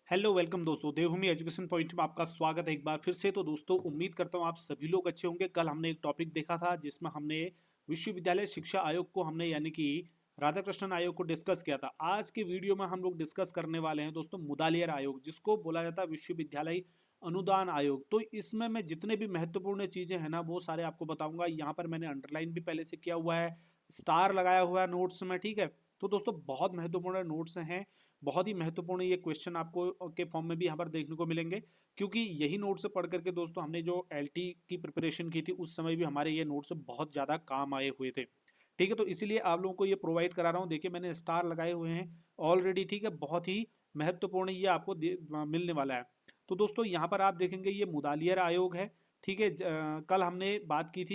Hello welcome दोस्तों, देवभूमि education point में आपका स्वागत है एक बार फिर से। तो दोस्तों, उम्मीद करता हूँ आप सभी लोग अच्छे होंगे। कल हमने एक टॉपिक देखा था जिसमें हमने विश्वविद्यालय शिक्षा आयोग को हमने यानी कि राधाकृष्णन आयोग को डिस्कस किया था। आज के वीडियो में हम लोग डिस्कस करने वाले हैं दोस्तों मुदालियर आयोग, जिसको बोला जाता है विश्वविद्यालय अनुदान आयोग। तो इसमें मैं जितने भी महत्वपूर्ण चीज़ें हैं ना वो सारे आपको बताऊंगा। यहाँ पर मैंने अंडरलाइन भी पहले से किया हुआ है, स्टार लगाया हुआ है नोट्स में, ठीक है। तो दोस्तों बहुत महत्वपूर्ण नोट्स हैं, बहुत ही महत्वपूर्ण ये क्वेश्चन आपको के फॉर्म में भी यहाँ पर देखने को मिलेंगे, क्योंकि यही नोट्स पढ़ करके दोस्तों हमने जो एलटी की प्रिपरेशन की थी उस समय भी हमारे ये नोट्स बहुत ज़्यादा काम आए हुए थे, ठीक है। तो इसीलिए आप लोगों को ये प्रोवाइड करा रहा हूँ। देखिए मैंने स्टार लगाए हुए हैं ऑलरेडी, ठीक है। बहुत ही महत्वपूर्ण ये आपको मिलने वाला है। तो दोस्तों यहाँ पर आप देखेंगे ये मुदालियर आयोग है, ठीक है। कल हमने बात की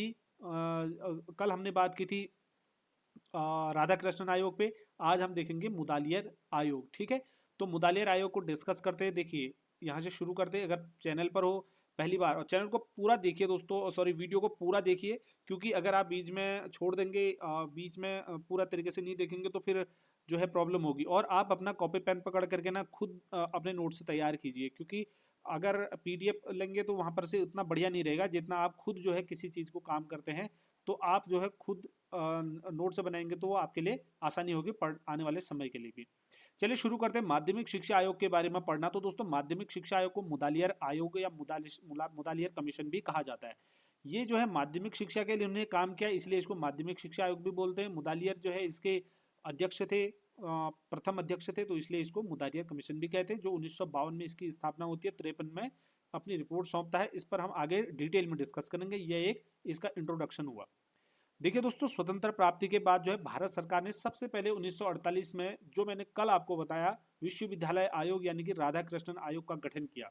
थी राधा कृष्णन आयोग पे। आज हम देखेंगे मुदालियर आयोग, ठीक है। तो मुदालियर आयोग को डिस्कस करते हैं। देखिए यहाँ से शुरू करते हैं। अगर चैनल पर हो पहली बार, और चैनल को पूरा देखिए दोस्तों, सॉरी वीडियो को पूरा देखिए, क्योंकि अगर आप बीच में छोड़ देंगे, बीच में पूरा तरीके से नहीं देखेंगे तो फिर जो है प्रॉब्लम होगी। और आप अपना कॉपी पेन पकड़ करके ना खुद अपने नोट से तैयार कीजिए, क्योंकि अगर पीडीएफ लेंगे तो वहाँ पर से उतना बढ़िया नहीं रहेगा जितना आप खुद जो है किसी चीज़ को काम करते हैं। तो आप जो है खुद नोट से बनाएंगे तो वो आपके लिए आसानी होगी पढ़ आने वाले समय के लिए भी। चलिए शुरू करते हैं माध्यमिक शिक्षा आयोग के बारे में पढ़ना। तो दोस्तों माध्यमिक शिक्षा आयोग को मुदालियर आयोग या मुदालियर कमीशन भी कहा जाता है। ये जो है माध्यमिक शिक्षा के लिए उन्होंने काम किया, इसलिए इसको माध्यमिक शिक्षा आयोग भी बोलते हैं। मुदालियर जो है इसके अध्यक्ष थे, प्रथम अध्यक्ष थे, तो इसलिए इसको मुदालियर कमीशन भी कहते हैं। जो 1952 में इसकी स्थापना होती है, 53 में अपनी रिपोर्ट सौंपता है। इस पर हम आगे डिटेल में डिस्कस करेंगे। यह एक इसका इंट्रोडक्शन हुआ। देखिए दोस्तों, स्वतंत्र प्राप्ति के बाद जो है भारत सरकार ने सबसे पहले 1948 में, जो मैंने कल आपको बताया, विश्वविद्यालय आयोग यानी कि राधाकृष्णन आयोग का गठन किया।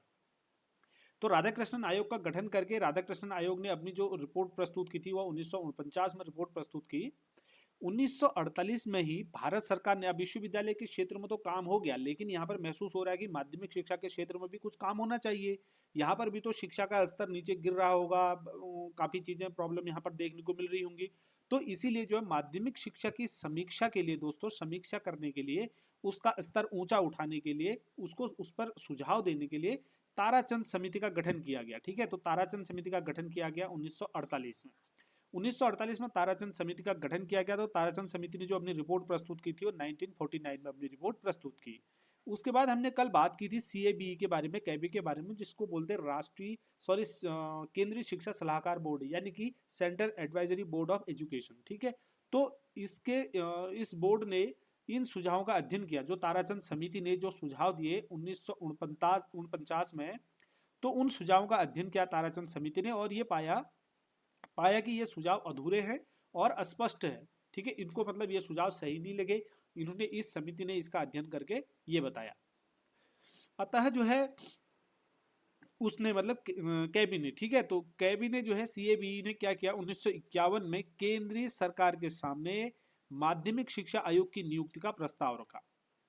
तो राधाकृष्णन आयोग का गठन करके राधाकृष्णन आयोग ने अपनी जो रिपोर्ट प्रस्तुत की थी वह 1949 में रिपोर्ट प्रस्तुत की। 1948 में ही भारत सरकार ने, अब विश्वविद्यालय के क्षेत्र में तो काम हो गया, लेकिन यहाँ पर महसूस हो रहा है कि माध्यमिक शिक्षा के क्षेत्र में भी कुछ काम होना चाहिए। यहाँ पर भी तो शिक्षा का स्तर नीचे गिर रहा होगा, काफ़ी चीज़ें प्रॉब्लम यहाँ पर देखने को मिल रही होंगी। तो इसीलिए जो है माध्यमिक शिक्षा की समीक्षा के लिए दोस्तों, समीक्षा करने के लिए, उसका स्तर ऊंचा उठाने के लिए, उसको उस पर सुझाव देने के लिए ताराचंद समिति का गठन किया गया, ठीक है। तो ताराचंद समिति का गठन किया गया 1948 में। 1948 में ताराचंद समिति का गठन किया गया। तो ताराचंद समिति ने जो अपनी रिपोर्ट प्रस्तुत की थी वो 1949 में अपनी रिपोर्ट प्रस्तुत की। उसके बाद हमने कल बात की थी सीएबी के बारे में, कैबी के बारे में, जिसको बोलते हैं केंद्रीय शिक्षा सलाहकार बोर्ड, यानी कि central advisory board of education, ठीक है। तो इस बोर्ड ने इन सुझावों का अध्ययन किया, जो ताराचंद समिति ने जो सुझाव दिए 1949 में। तो उन सुझावों का अध्ययन किया ताराचंद समिति ने, और ये पाया पाया कि ये सुझाव अधूरे हैं और अस्पष्ट है, ठीक है। इनको मतलब ये सुझाव सही नहीं लगे। इन्होंने, इस समिति ने इसका अध्ययन करके ये बताया। अतः जो है उसने मतलब कैबिनेट, ठीक है। तो कैबिनेट जो है सीएबी ने क्या किया, 1951 में केंद्रीय सरकार के सामने माध्यमिक शिक्षा आयोग की नियुक्ति का प्रस्ताव रखा,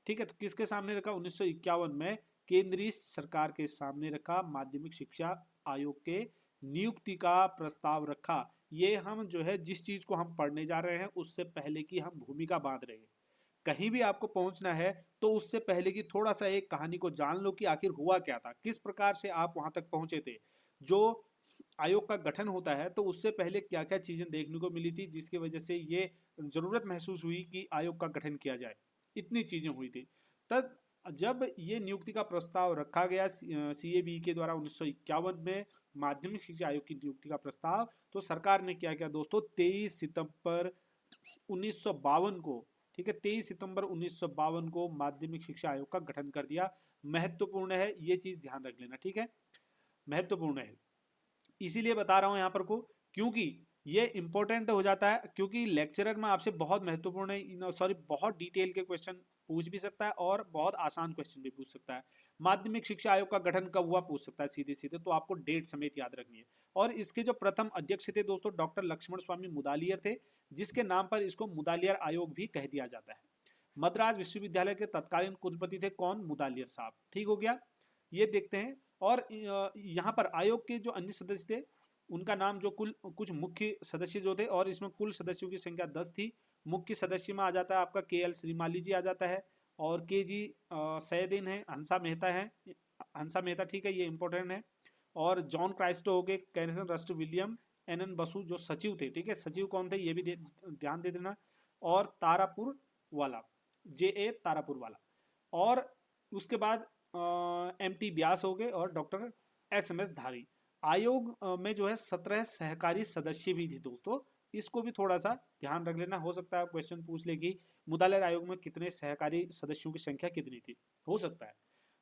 ठीक है। तो किसके सामने रखा, 1951 में केंद्रीय सरकार के सामने रखा, माध्यमिक शिक्षा आयोग के नियुक्ति का प्रस्ताव रखा। ये हम जो है जिस चीज को हम पढ़ने जा रहे हैं उससे पहले की हम भूमिका बांध रहे हैं। कहीं भी आपको पहुंचना है तो उससे पहले की थोड़ा सा एक कहानी को जान लो कि आखिर हुआ क्या था, किस प्रकार से आप वहां तक पहुंचे थे। जो आयोग का गठन होता है तो उससे पहले क्या क्या चीजें देखने को मिली थी जिसकी वजह से ये जरूरत महसूस हुई कि आयोग का गठन किया जाए। इतनी चीजें हुई थी। तब जब ये नियुक्ति का प्रस्ताव रखा गया सीएबी के द्वारा 1951 में, माध्यमिक शिक्षा आयोग की नियुक्ति का प्रस्ताव, तो सरकार ने क्या किया दोस्तों, 23 सितंबर 1952 को, ठीक है, 23 सितंबर 1952 को माध्यमिक शिक्षा आयोग का गठन कर दिया। महत्वपूर्ण है, ये चीज ध्यान रख लेना, ठीक है, महत्वपूर्ण है। इसीलिए बता रहा हूं यहां पर को, क्योंकि ये इंपॉर्टेंट हो जाता है, क्योंकि लेक्चरर में आपसे बहुत महत्वपूर्ण है, सॉरी बहुत डिटेल के क्वेश्चन पूछ भी सकता है और बहुत आसान क्वेश्चन भी पूछ सकता है। माध्यमिक शिक्षा आयोग का गठन कब हुआ पूछ सकता है सीधे सीधे, तो आपको डेट समेत याद रखनी है। और इसके जो प्रथम अध्यक्ष थे दोस्तों, डॉक्टर लक्ष्मण स्वामी मुदालियर थे, जिसके नाम पर इसको मुदालियर आयोग भी कह दिया जाता है। मद्रास विश्वविद्यालय के तत्कालीन कुलपति थे कौन, मुदालियर साहब, ठीक हो गया। ये देखते हैं। और यहाँ पर आयोग के जो अन्य सदस्य थे उनका नाम, जो कुल कुछ मुख्य सदस्य जो थे, और इसमें कुल सदस्यों की संख्या 10 थी। मुख्य सदस्य में आ जाता है आपका के एल श्रीमाली जी आ जाता है, और के जी सैयदीन है, हंसा मेहता है, हंसा मेहता, ठीक है, ये इंपॉर्टेंट है। और जॉन क्राइस्टो हो गए, कैनेसन Rust William, N N Basu जो सचिव थे, ठीक है, सचिव कौन थे ये भी ध्यान दे देना। और तारापुर वाला, जे ए तारापुर वाला। और उसके बाद एम टी व्यास हो गए और डॉक्टर एस एम एस धारी। आयोग में जो है 17 सहकारी सदस्य भी थे दोस्तों, इसको भी थोड़ा सा ध्यान रख लेना, हो सकता है क्वेश्चन पूछ ले कि मुदालिर आयोग में कितने सहकारी सदस्यों की संख्या कितनी थी, हो सकता है।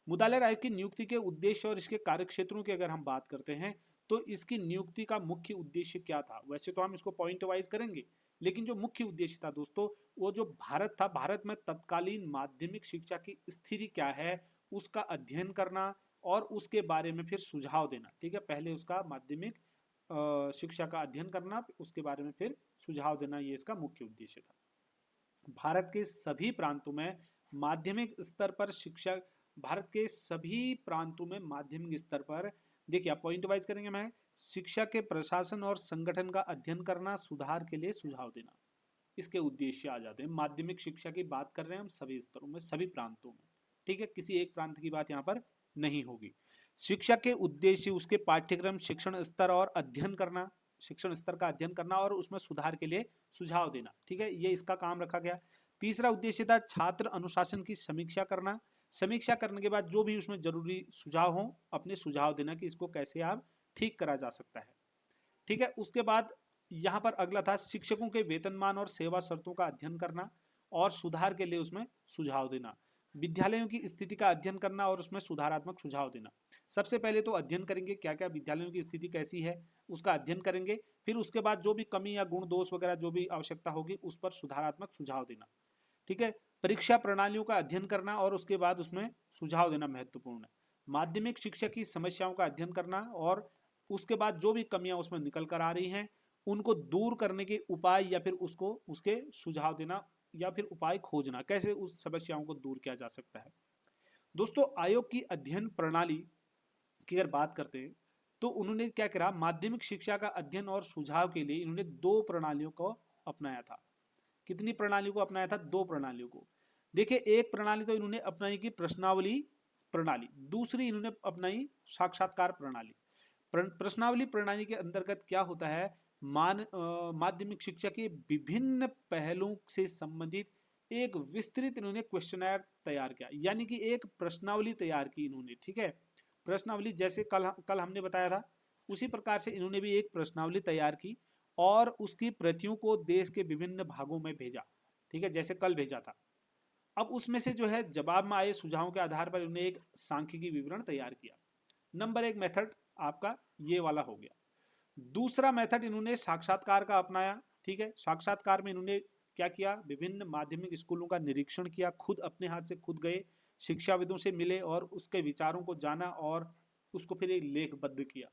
मुदालिर आयोग की नियुक्ति के उद्देश्य और इसके कार्यक्षेत्रों की अगर हम बात करते हैं तो इसकी नियुक्ति का मुख्य उद्देश्य क्या था। वैसे तो हम इसको पॉइंट वाइज करेंगे, लेकिन जो मुख्य उद्देश्य था दोस्तों, वो जो भारत था, भारत में तत्कालीन माध्यमिक शिक्षा की स्थिति क्या है उसका अध्ययन करना और उसके बारे में फिर सुझाव देना, ठीक है। पहले उसका माध्यमिक शिक्षा का अध्ययन करना, उसके बारे में फिर सुझाव देना, ये इसका मुख्य उद्देश्य था। भारत के सभी प्रांतों में माध्यमिक स्तर पर शिक्षा, भारत के सभी प्रांतों में माध्यमिक स्तर पर, देखिए आप पॉइंट वाइज करेंगे, मैं शिक्षा के प्रशासन और संगठन का अध्ययन करना, सुधार के लिए सुझाव देना, इसके उद्देश्य आ जाते हैं। माध्यमिक शिक्षा की बात कर रहे हैं हम सभी स्तरों में, सभी प्रांतों में, ठीक है, किसी एक प्रांत की बात यहाँ पर नहीं होगी। शिक्षा के उद्देश्य, उसके पाठ्यक्रम, शिक्षण स्तर और अध्ययन करना, शिक्षण स्तर का अध्ययन करना और उसमें सुधार के लिए सुझाव देना, ठीक है, ये इसका काम रखा गया। तीसरा उद्देश्य था छात्र अनुशासन की समीक्षा करना, समीक्षा करने के बाद जो भी उसमें जरूरी सुझाव हो अपने सुझाव देना कि इसको कैसे आप ठीक करा जा सकता है, ठीक है। उसके बाद यहाँ पर अगला था शिक्षकों के वेतनमान और सेवा शर्तों का अध्ययन करना और सुधार के लिए उसमें सुझाव देना, विद्यालयों की स्थिति का अध्ययन करना और उसमें सुधारात्मक सुझाव देना। सबसे पहले तो अध्ययन करेंगे क्या क्या विद्यालयों की स्थिति कैसी है, उसका अध्ययन करेंगे, फिर उसके बाद जो भी कमी या गुण दोष वगैरह जो भी आवश्यकता होगी उस पर सुधारात्मक सुझाव देना, ठीक है। परीक्षा प्रणालियों का अध्ययन करना और उसके बाद उसमें सुझाव देना महत्वपूर्ण है। माध्यमिक शिक्षा की समस्याओं का अध्ययन करना और उसके बाद जो भी कमियां उसमें निकल कर आ रही हैं उनको दूर करने के उपाय या फिर उसको उसके सुझाव देना या फिर उपाय खोजना, कैसे उस समस्याओं को दूर किया जा सकता है। दोस्तों आयोग की अध्ययन प्रणाली की अगर बात करते हैं तो उन्होंने क्या करा, माध्यमिक शिक्षा का अध्ययन और सुझाव के लिए इन्होंने दो प्रणालियों को अपनाया था। कितनी प्रणालियों को अपनाया था, दो प्रणालियों को। देखिए एक प्रणाली तो इन्होंने अपनाई की प्रश्नावली प्रणाली, दूसरी इन्होंने अपनाई साक्षात्कार प्रणाली। प्रश्नावली प्रणाली के अंतर्गत क्या होता है, माध्यमिक शिक्षा के विभिन्न पहलुओं से संबंधित एक विस्तृत इन्होंने क्वेश्चनर तैयार किया, यानी कि एक प्रश्नावली तैयार की इन्होंने, ठीक है। प्रश्नावली जैसे कल हमने बताया था उसी प्रकार से इन्होंने भी एक प्रश्नावली तैयार की और उसकी प्रतियों को देश के विभिन्न भागों में भेजा, ठीक है, जैसे कल भेजा था। अब उसमें से जो है जवाब में आए सुझावों के आधार पर उन्हें एक सांख्यिकी विवरण तैयार किया। नंबर एक मेथड आपका ये वाला हो गया। दूसरा मेथड इन्होंने साक्षात्कार का अपनाया, ठीक है। साक्षात्कार में इन्होंने क्या किया, विभिन्न माध्यमिक स्कूलों का निरीक्षण किया, खुद अपने हाथ से खुद गए, शिक्षाविदों से मिले और उसके विचारों को जाना और उसको फिर एक लेखबद्ध किया।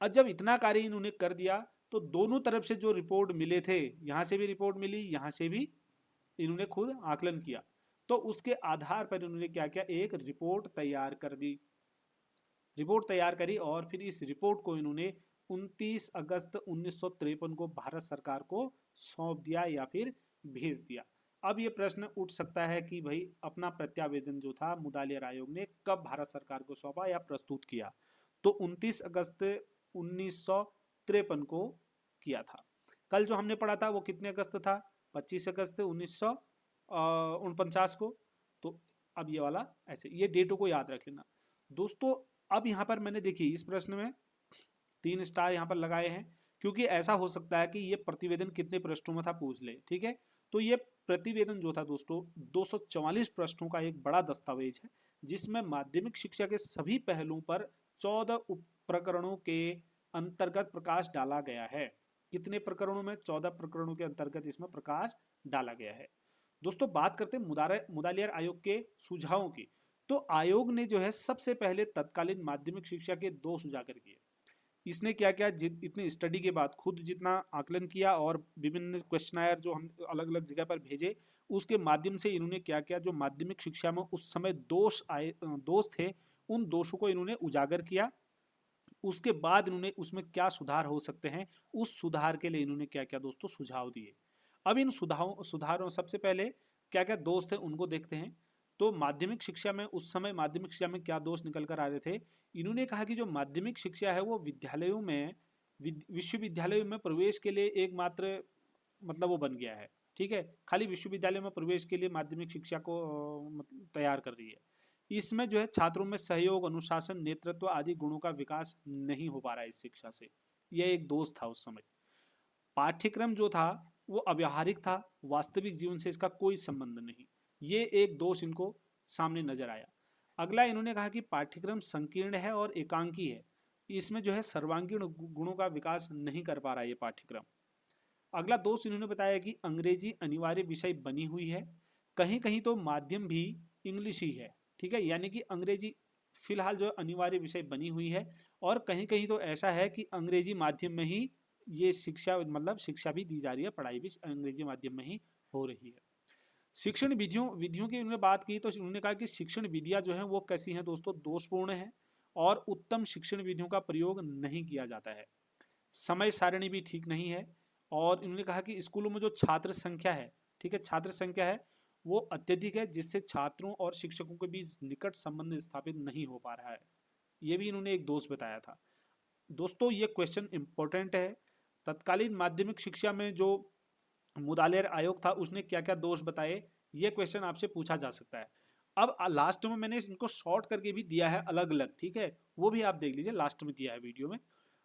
अब जब इतना कार्य इन्होंने कर दिया तो दोनों तरफ से जो रिपोर्ट मिले थे, यहाँ से भी रिपोर्ट मिली, यहाँ से भी इन्होंने खुद आकलन किया, तो उसके आधार पर इन्होंने क्या किया, एक रिपोर्ट तैयार कर दी, रिपोर्ट तैयार करी और फिर इस रिपोर्ट को इन्होंने 29 अगस्त 1953 को भारत सरकार को सौंप दिया या फिर भेज दिया। अब ये प्रश्न उठ सकता है कि भाई अपना प्रत्यावेदन जो था मुदालियर आयोग ने कब भारत सरकार को सौंपा या प्रस्तुत किया, तो 29 अगस्त 1953 को किया था। कल जो हमने पढ़ा था वो कितने अगस्त था, 25 अगस्त 1949 को। तो अब ये वाला ऐसे, ये डेटों को याद रख लेना दोस्तों। अब यहाँ पर मैंने देखिए इस प्रश्न में 3 स्टार यहाँ पर लगाए हैं क्योंकि ऐसा हो सकता है कि ये प्रतिवेदन कितने पृष्ठों में था पूछ ले, ठीक है। तो ये प्रतिवेदन जो था दोस्तों 244 पृष्ठों का एक बड़ा दस्तावेज है जिसमें माध्यमिक शिक्षा के सभी पहलुओं पर 14 उप प्रकरणों के अंतर्गत प्रकाश डाला गया है। कितने प्रकरणों में, 14 प्रकरणों के अंतर्गत इसमें प्रकाश डाला गया है। दोस्तों बात करते हैं मुदालियर आयोग के सुझावों की। तो आयोग ने जो है सबसे पहले तत्कालीन माध्यमिक शिक्षा के 2 उजागर किए। इसने क्या किया, इतनी स्टडी के बाद खुद जितना आकलन किया और विभिन्न क्वेश्चनायर जो हम अलग अलग जगह पर भेजे उसके माध्यम से इन्होंने क्या किया, जो माध्यमिक शिक्षा में उस समय दोष थे उन दोषों को इन्होंने उजागर किया। उसके बाद इन्होंने उसमें क्या सुधार हो सकते हैं उस सुधार के लिए इन्होंने क्या किया दोस्तों, सुझाव दिए। अब इन सुधारों सबसे पहले क्या क्या दोष थे उनको देखते हैं। तो माध्यमिक शिक्षा में उस समय माध्यमिक शिक्षा में क्या दोष निकल कर आ रहे थे? इन्होंने कहा कि जो माध्यमिक शिक्षा है वो विद्यालयों में विश्वविद्यालयों में प्रवेश के लिए एकमात्र मतलब वो बन गया है। ठीक है, खाली विश्वविद्यालय में प्रवेश के लिए माध्यमिक शिक्षा को तैयार कर रही है। इसमें जो है छात्रों में सहयोग, अनुशासन, नेतृत्व आदि गुणों का विकास नहीं हो पा रहा है इस शिक्षा से। यह एक दोष था उस समय। पाठ्यक्रम जो था वो अव्यावहारिक था, वास्तविक जीवन से इसका कोई संबंध नहीं। ये एक दोष इनको सामने नजर आया। अगला इन्होंने कहा कि पाठ्यक्रम संकीर्ण है और एकांकी है, इसमें जो है सर्वांगीण गुणों का विकास नहीं कर पा रहा है ये पाठ्यक्रम। अगला दोष इन्होंने बताया कि अंग्रेजी अनिवार्य विषय बनी हुई है, कहीं कहीं तो माध्यम भी इंग्लिश ही है। ठीक है, यानी कि अंग्रेजी फिलहाल जो अनिवार्य विषय बनी हुई है, और कहीं कहीं तो ऐसा है कि अंग्रेजी माध्यम में ही ये शिक्षा मतलब शिक्षा भी दी जा रही है, पढ़ाई भी अंग्रेजी माध्यम में ही हो रही है। शिक्षण विधियों विधियों की उन्होंने बात की तो उन्होंने कहा कि शिक्षण विधियां जो हैं वो कैसी हैं दोस्तों? दोषपूर्ण है, और उत्तम शिक्षण विधियों का प्रयोग नहीं किया जाता है। समय सारणी भी ठीक नहीं है, और इन्होंने कहा कि स्कूलों में जो छात्र संख्या है, ठीक है, छात्र संख्या है वो अत्यधिक है, जिससे छात्रों और शिक्षकों के बीच निकट संबंध स्थापित नहीं हो पा रहा है। ये भी इन्होंने एक दोष बताया था। दोस्तों ये क्वेश्चन इंपॉर्टेंट है। तत्कालीन माध्यमिक शिक्षा में जो मुदालियर आयोग था उसने क्या क्या दोष बताए, ये क्वेश्चन आपसे पूछा जा सकता है। अब लास्ट में मैंने इनको शॉर्ट करके भी दिया है अलग अलग, ठीक है, वो भी आप देख लीजिए, लास्ट में दिया है वीडियो में।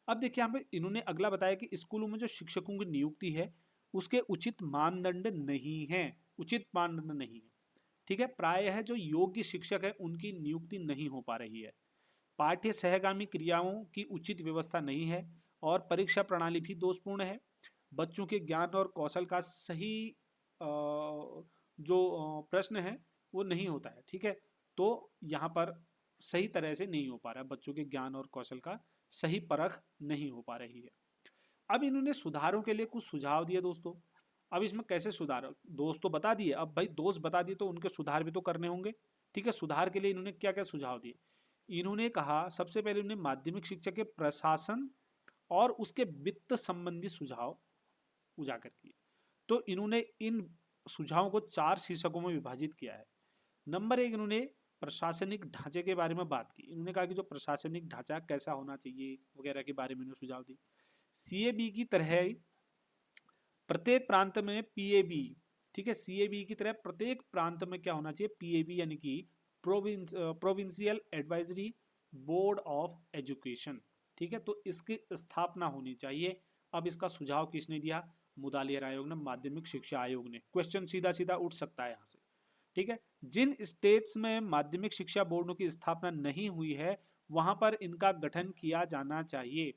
अब देखिए यहाँ पे इन्होंने अगला बताया कि स्कूलों में जो शिक्षकों की नियुक्ति है उसके उचित मानदंड नहीं है, उचित मानदंड नहीं है। ठीक है, प्रायः जो योग्य शिक्षक है उनकी नियुक्ति नहीं हो पा रही है। पाठ्य सहगामी क्रियाओं की उचित व्यवस्था नहीं है, और परीक्षा प्रणाली भी दोषपूर्ण है। बच्चों के ज्ञान और कौशल का सही जो प्रश्न है वो नहीं होता है। ठीक है, तो यहाँ पर सही तरह से नहीं हो पा रहा है, बच्चों के ज्ञान और कौशल का सही परख नहीं हो पा रही है। अब इन्होंने सुधारों के लिए कुछ सुझाव दिए दोस्तों। अब इसमें कैसे सुधार, दोष तो बता दिए, अब भाई दोष बता दिए तो उनके सुधार भी तो करने होंगे। ठीक है, सुधार के लिए इन्होंने क्या क्या सुझाव दिए? इन्होंने कहा सबसे पहले उन्होंने माध्यमिक शिक्षा के प्रशासन और उसके वित्त संबंधी सुझाव उजागर किए। तो इन्होंने इन सुझावों को 4 शीर्षकों में विभाजित किया है। नंबर 1, इन्होंने प्रशासनिक ढांचे के बारे में बात की। इन्होंने कहा कि जो प्रशासनिक ढांचा कैसा होना चाहिए वगैरह के बारे में इन्होंने सुझाव दी। सीएबी की तरह प्रत्येक प्रांत में पीएबी, ठीक है, सीएबी की तरह प्रत्येक प्रांत में क्या होना चाहिए? पीएबी, यानी कि provincial advisory board of education. ठीक है, तो इसकी स्थापना होनी चाहिए। अब इसका सुझाव किसने दिया? मुदालियर आयोग ने, माध्यमिक शिक्षा आयोग ने। क्वेश्चन सीधा सीधा उठ सकता है यहाँ से। ठीक है, जिन स्टेट्स में माध्यमिक शिक्षा बोर्डों की स्थापना नहीं हुई है वहां पर इनका गठन किया जाना चाहिए।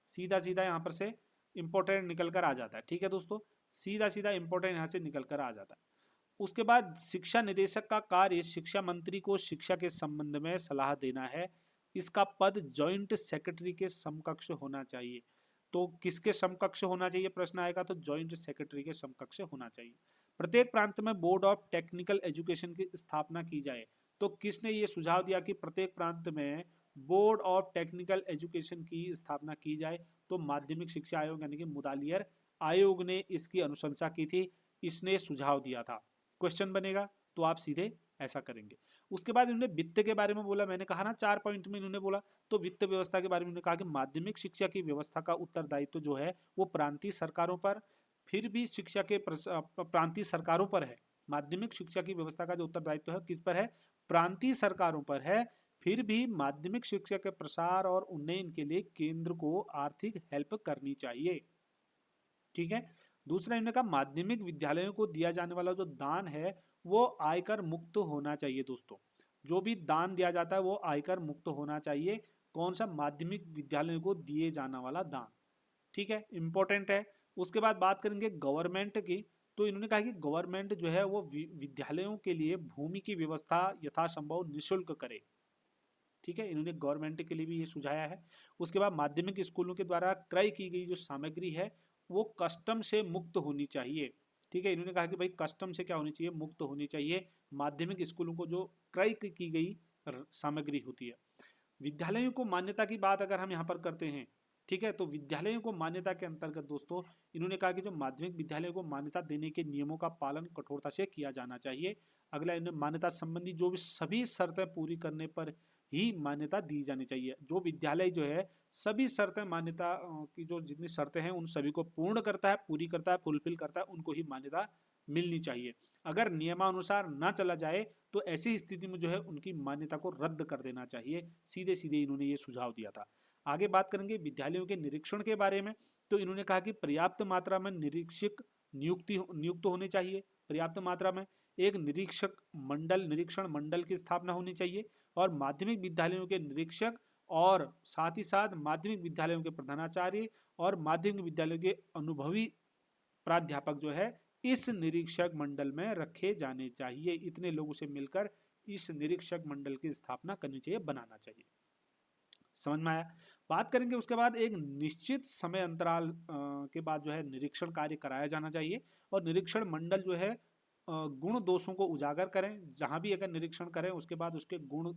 सीधा सीधा यहाँ पर से इंपॉर्टेंट निकल कर आ जाता है। ठीक है दोस्तों, सीधा सीधा इंपॉर्टेंट यहाँ से निकल कर आ जाता है। उसके बाद शिक्षा निदेशक का कार्य शिक्षा मंत्री को शिक्षा के संबंध में सलाह देना है। इसका पद जॉइंट सेक्रेटरी के समकक्ष होना चाहिए। तो किसके समकक्ष होना चाहिए प्रश्न आएगा? तो जॉइंट सेक्रेटरी के समकक्ष होना चाहिए। प्रत्येक प्रांत में बोर्ड ऑफ टेक्निकल एजुकेशन की स्थापना की जाए। तो किसने ये सुझाव दिया कि प्रत्येक प्रांत में बोर्ड ऑफ टेक्निकल एजुकेशन की स्थापना की जाए? तो माध्यमिक शिक्षा आयोग यानी कि मुदालियर आयोग ने इसकी अनुशंसा की थी, इसने सुझाव दिया था। क्वेश्चन बनेगा तो आप सीधे ऐसा करेंगे। उसके बाद इन्होंने वित्त के बारे में बोला, मैंने कहा ना 4 पॉइंट में इन्होंने बोला। तो वित्त व्यवस्था के बारे में उन्होंने कहा कि माध्यमिक शिक्षा की व्यवस्था का उत्तरदायित्व जो है वो प्रांतीय सरकारों पर, फिर भी शिक्षा के प्रांतीय सरकारों पर है। माध्यमिक शिक्षा की व्यवस्था का जो उत्तरदायित्व है किस पर है? प्रांतीय सरकारों पर है। फिर भी माध्यमिक शिक्षा के प्रसार और उन्नयन के लिए केंद्र को आर्थिक हेल्प करनी चाहिए। ठीक है, दूसरा इन्होंने कहा माध्यमिक विद्यालयों को दिया जाने वाला जो दान है वो आयकर मुक्त होना चाहिए। दोस्तों, जो भी दान दिया जाता है वो आयकर मुक्त होना चाहिए। कौन सा? माध्यमिक विद्यालयों को दिए जाने वाला दान। ठीक है, इंपॉर्टेंट है। उसके बाद बात करेंगे गवर्नमेंट की। तो इन्होंने कहा कि गवर्नमेंट जो है वो विद्यालयों के लिए भूमि की व्यवस्था यथासंभव निःशुल्क करे। ठीक है, इन्होंने गवर्नमेंट के लिए भी ये सुझाया है। उसके बाद माध्यमिक स्कूलों के द्वारा क्रय की गई जो सामग्री है वो कस्टम से मुक्त होनी चाहिए। ठीक है, इन्होंने कहा कि भाई कस्टम से क्या होनी चाहिए? मुक्त होनी चाहिए माध्यमिक स्कूलों को जो क्रय की गई सामग्री होती है। विद्यालयों को मान्यता की बात अगर हम यहाँ पर करते हैं, ठीक है, तो विद्यालयों को मान्यता के अंतर्गत दोस्तों इन्होंने कहा कि जो माध्यमिक विद्यालयों को मान्यता देने के नियमों का पालन कठोरता से किया जाना चाहिए। अगला इन्हें मान्यता संबंधी जो भी सभी शर्तें पूरी करने पर ही मान्यता दी जानी चाहिए। जो विद्यालय जो है सभी शर्तें मान्यता की जो जितनी शर्तें हैं उन सभी को पूर्ण करता है, पूरी करता है, फुलफिल करता है, उनको ही मान्यता मिलनी चाहिए। अगर नियमानुसार ना चला जाए तो ऐसी स्थिति में जो है उनकी मान्यता को रद्द कर देना चाहिए। सीधे सीधे इन्होंने ये सुझाव दिया था। आगे बात करेंगे विद्यालयों के निरीक्षण के बारे में। तो इन्होंने कहा कि पर्याप्त मात्रा में निरीक्षक नियुक्त होने चाहिए। पर्याप्त मात्रा में एक निरीक्षण मंडल की स्थापना होनी चाहिए और माध्यमिक विद्यालयों के निरीक्षक और साथ ही साथ माध्यमिक विद्यालयों के प्रधानाचार्य और माध्यमिक विद्यालयों के अनुभवी प्राध्यापक जो है इस निरीक्षक मंडल में रखे जाने चाहिए। इतने लोगों से मिलकर इस निरीक्षक मंडल की स्थापना करनी चाहिए, बनाना चाहिए। समझ में आया। बात करेंगे उसके बाद एक निश्चित समय अंतराल के बाद जो है निरीक्षण कार्य कराया जाना चाहिए और निरीक्षण मंडल जो है गुण दोषों को उजागर करें। जहां भी अगर निरीक्षण करें उसके बाद उसके गुण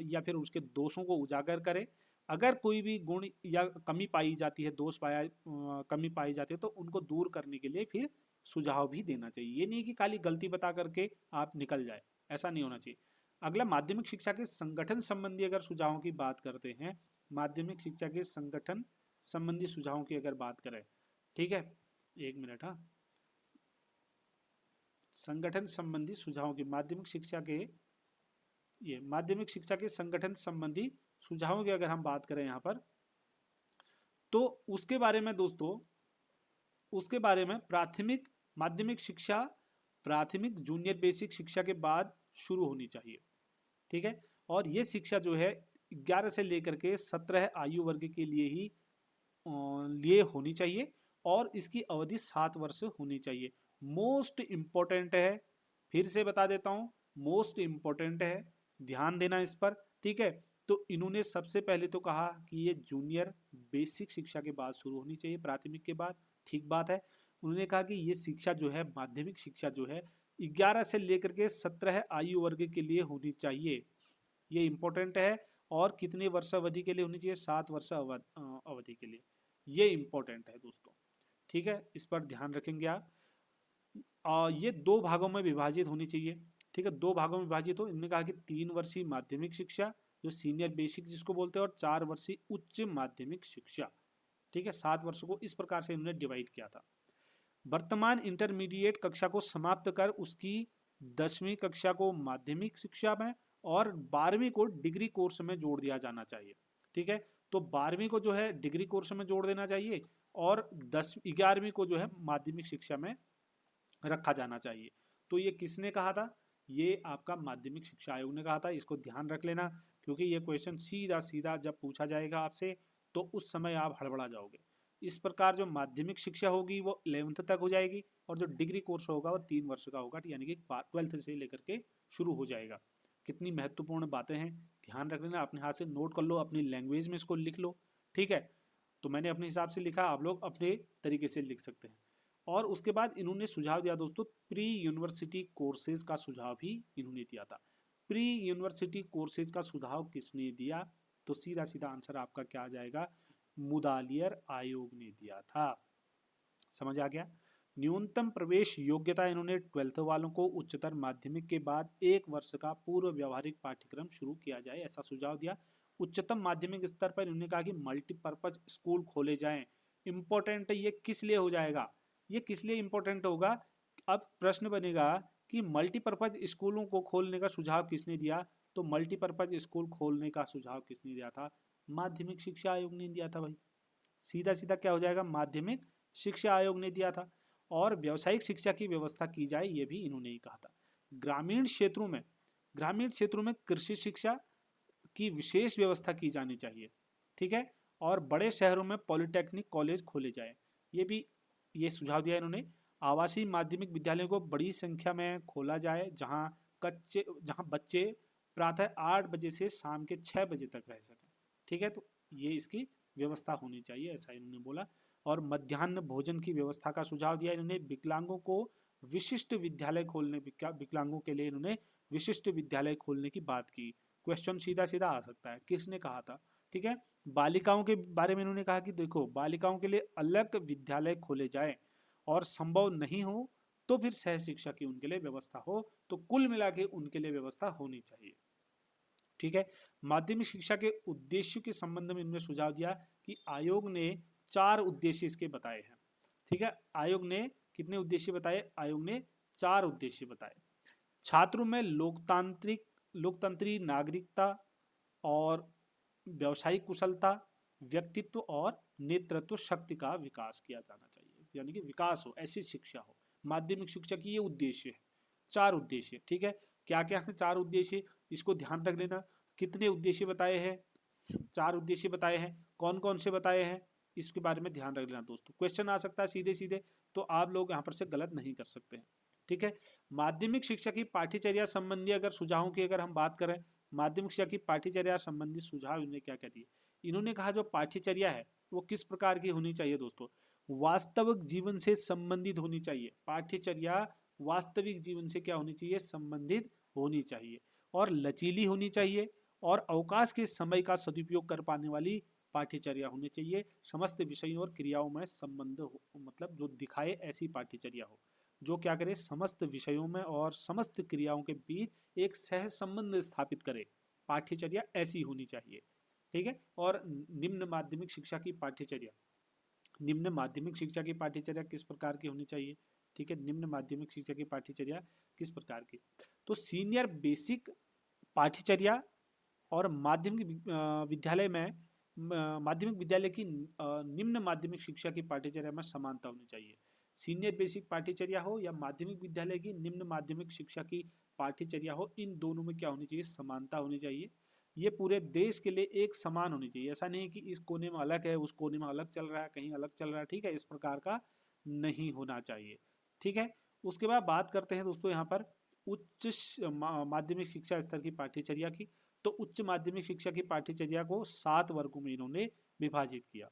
या फिर उसके दोषों को उजागर करें। अगर कोई भी गुण या कमी पाई जाती है, कमी पाई जाती है तो उनको दूर करने के लिए फिर सुझाव भी देना चाहिए। ये नहीं कि खाली गलती बता करके आप निकल जाए, ऐसा नहीं होना चाहिए। अगला माध्यमिक शिक्षा के संगठन संबंधी अगर सुझावों की बात करते हैं, माध्यमिक शिक्षा के संगठन संबंधी सुझावों की अगर बात करें, ठीक है, एक मिनट। हाँ, संगठन संबंधी सुझावों की माध्यमिक शिक्षा के संगठन संबंधी सुझावों की अगर हम बात करें यहाँ पर, तो उसके बारे में दोस्तों, उसके बारे में माध्यमिक शिक्षा प्राथमिक जूनियर बेसिक शिक्षा के बाद शुरू होनी चाहिए। ठीक है, और ये शिक्षा जो है 11 से लेकर के 17 आयु वर्ग के लिए होनी चाहिए और इसकी अवधि 7 वर्ष होनी चाहिए। मोस्ट इम्पोर्टेंट है, फिर से बता देता हूँ, मोस्ट इम्पोर्टेंट है, ध्यान देना इस पर। ठीक है, तो इन्होंने सबसे पहले तो कहा कि ये जूनियर बेसिक शिक्षा के बाद शुरू होनी चाहिए, प्राथमिक के बाद। ठीक बात है। उन्होंने कहा कि ये शिक्षा जो है, माध्यमिक शिक्षा जो है 11 से लेकर के 17 आयु वर्ग के लिए होनी चाहिए। ये इंपॉर्टेंट है। और कितने वर्ष अवधि के लिए होनी चाहिए? 7 वर्ष अवधि के लिए। ये इंपॉर्टेंट है दोस्तों। ठीक है, इस पर ध्यान रखेंगे आप। ये 2 भागों में विभाजित होनी चाहिए। ठीक है, 2 भागों में विभाजित हो। इन्होंने कहा कि 3 वर्षीय माध्यमिक शिक्षा जो सीनियर बेसिक जिसको बोलते हैं और 4 वर्षीय उच्च माध्यमिक शिक्षा। ठीक है, 7 वर्षों को इस प्रकार से इन्होंने डिवाइड किया था। वर्तमान इंटरमीडिएट कक्षा को समाप्त कर उसकी 10वीं कक्षा को माध्यमिक शिक्षा में और 12वीं को डिग्री कोर्स में जोड़ दिया जाना चाहिए। ठीक है, तो 12वीं को जो है डिग्री कोर्स में जोड़ देना चाहिए और 11वीं को जो है माध्यमिक शिक्षा में रखा जाना चाहिए। तो ये किसने कहा था? ये आपका माध्यमिक शिक्षा आयोग ने कहा था। इसको ध्यान रख लेना, क्योंकि ये क्वेश्चन सीधा सीधा जब पूछा जाएगा आपसे तो उस समय आप हड़बड़ा जाओगे। इस प्रकार जो माध्यमिक शिक्षा होगी वो 11th तक हो जाएगी और जो डिग्री कोर्स होगा वो 3 वर्ष का होगा, यानी कि 12th से लेकर के शुरू हो जाएगा। कितनी महत्वपूर्ण बातें हैं, ध्यान रख लेना, अपने हाथ से नोट कर लो, अपनी लैंग्वेज में इसको लिख लो। ठीक है, तो मैंने अपने हिसाब से लिखा, आप लोग अपने तरीके से लिख सकते हैं। और उसके बाद इन्होंने सुझाव दिया दोस्तों, प्री यूनिवर्सिटी कोर्सेज का सुझाव भी इन्होंने दिया था। प्री यूनिवर्सिटी कोर्सेज का सुझाव किसने दिया? तो सीधा सीधा आंसर आपका क्या आ जाएगा? मुदालियर आयोग ने दिया था। समझ आ गया? न्यूनतम प्रवेश योग्यता इन्होंने 12th वालों को उच्चतर माध्यमिक के बाद 1 वर्ष का पूर्व व्यावहारिक पाठ्यक्रम शुरू किया जाए, ऐसा सुझाव दिया। उच्चतम माध्यमिक स्तर पर इन्होंने कहा कि मल्टीपर्पज स्कूल खोले जाएं। इंपॉर्टेंट है, ये किस लिए हो जाएगा? ये किस लिए इंपॉर्टेंट होगा? अब प्रश्न बनेगा कि मल्टीपर्पज स्कूलों को खोलने का सुझाव किसने दिया? तो मल्टीपर्पज स्कूल खोलने का सुझाव किसने दिया था? माध्यमिक शिक्षा आयोग ने दिया था भाई। सीधा सीधा क्या हो जाएगा? माध्यमिक शिक्षा आयोग ने दिया था। और व्यावसायिक शिक्षा की व्यवस्था की जाए, ये भी इन्होंने ही कहा था। ग्रामीण क्षेत्रों में कृषि शिक्षा की विशेष व्यवस्था की जानी चाहिए। ठीक है, और बड़े शहरों में पॉलिटेक्निक कॉलेज खोले जाए, ये सुझाव दिया इन्होंने। आवासीय माध्यमिक विद्यालयों को बड़ी संख्या में खोला जाए, जहां बच्चे प्रातः 8 बजे से शाम के 6 बजे तक रह सकें। ठीक है, तो ये इसकी व्यवस्था होनी चाहिए, ऐसा इन्होंने बोला। और मध्याह्न भोजन की व्यवस्था का सुझाव दिया इन्होंने। विकलांगों को विशिष्ट विद्यालय खोलने, विकलांगों के लिए इन्होंने विशिष्ट विद्यालय खोलने की बात की। क्वेश्चन सीधा सीधा आ सकता है, किसने कहा था? ठीक है, बालिकाओं के बारे में इन्होंने कहा कि देखो, बालिकाओं के लिए अलग विद्यालय खोले जाए और संभव नहीं हो तो फिर सह शिक्षा की उनके लिए व्यवस्था हो। तो कुल मिला के उनके लिए व्यवस्था होनी चाहिए। ठीक है। माध्यमिक शिक्षा के उद्देश्य के संबंध में इन्होंने सुझाव दिया कि आयोग ने 4 उद्देश्य इसके बताए हैं। ठीक है, आयोग ने कितने उद्देश्य बताए? आयोग ने 4 उद्देश्य बताए। छात्रों में लोकतंत्री नागरिकता और व्यवसायिक कुशलता, व्यक्तित्व और नेतृत्व शक्ति का विकास किया जाना चाहिए, यानी कि विकास हो, ऐसी शिक्षा हो। माध्यमिक शिक्षा की ये उद्देश्य है, 4 उद्देश्य। ठीक है, क्या क्या है 4 उद्देश्य, इसको ध्यान रख लेना। कितने उद्देश्य बताए हैं? 4 उद्देश्य बताए हैं। कौन कौन से बताए हैं, इसके बारे में ध्यान रख लेना दोस्तों। क्वेश्चन आ सकता है सीधे सीधे, तो आप लोग यहाँ पर से गलत नहीं कर सकते हैं। ठीक है, माध्यमिक शिक्षा की पाठ्यचर्या संबंधी अगर सुझावों की अगर हम बात करें, माध्यमिक शिक्षा की पाठ्यचर्या संबंधी सुझाव इन्होंने क्या क्या दिए? इन्होंने कहा जो पाठ्यचर्या है वो किस प्रकार की होनी चाहिए दोस्तों? वास्तविक जीवन से संबंधित होनी चाहिए। पाठ्यचर्या वास्तविक जीवन से क्या होनी चाहिए? संबंधित होनी चाहिए, और लचीली होनी चाहिए, और अवकाश के समय का सदुपयोग कर पाने वाली पाठ्यचर्या होनी चाहिए। समस्त विषयों और क्रियाओं में संबंध हो, मतलब जो दिखाए ऐसी पाठ्यचर्या हो, जो क्या करे? समस्त विषयों में और समस्त क्रियाओं के बीच एक सह संबंध स्थापित करे। पाठ्यचर्या ऐसी होनी चाहिए। ठीक है, और निम्न माध्यमिक शिक्षा की पाठ्यचर्या, निम्न माध्यमिक शिक्षा की पाठ्यचर्या किस प्रकार की होनी चाहिए? ठीक है, निम्न माध्यमिक शिक्षा की पाठ्यचर्या किस प्रकार की? तो सीनियर बेसिक पाठ्यचर्या और माध्यमिक विद्यालय में माध्यमिक विद्यालय की निम्न माध्यमिक शिक्षा की पाठ्यचर्या में समानता होनी चाहिए। सीनियर बेसिक पाठ्यचर्या हो या माध्यमिक विद्यालय की निम्न माध्यमिक शिक्षा की पाठ्यचर्या हो, इन दोनों में क्या होनी चाहिए? समानता होनी चाहिए। ये पूरे देश के लिए एक समान होनी चाहिए। ऐसा नहीं कि इस कोने में अलग है, उस कोने में अलग चल रहा है, कहीं अलग चल रहा है। ठीक है, इस प्रकार का नहीं होना चाहिए। ठीक है, उसके बाद बात करते हैं दोस्तों यहाँ पर उच्च माध्यमिक शिक्षा स्तर की पाठ्यचर्या की। तो उच्च माध्यमिक शिक्षा की पाठ्यचर्या को 7 वर्गों में इन्होंने विभाजित किया।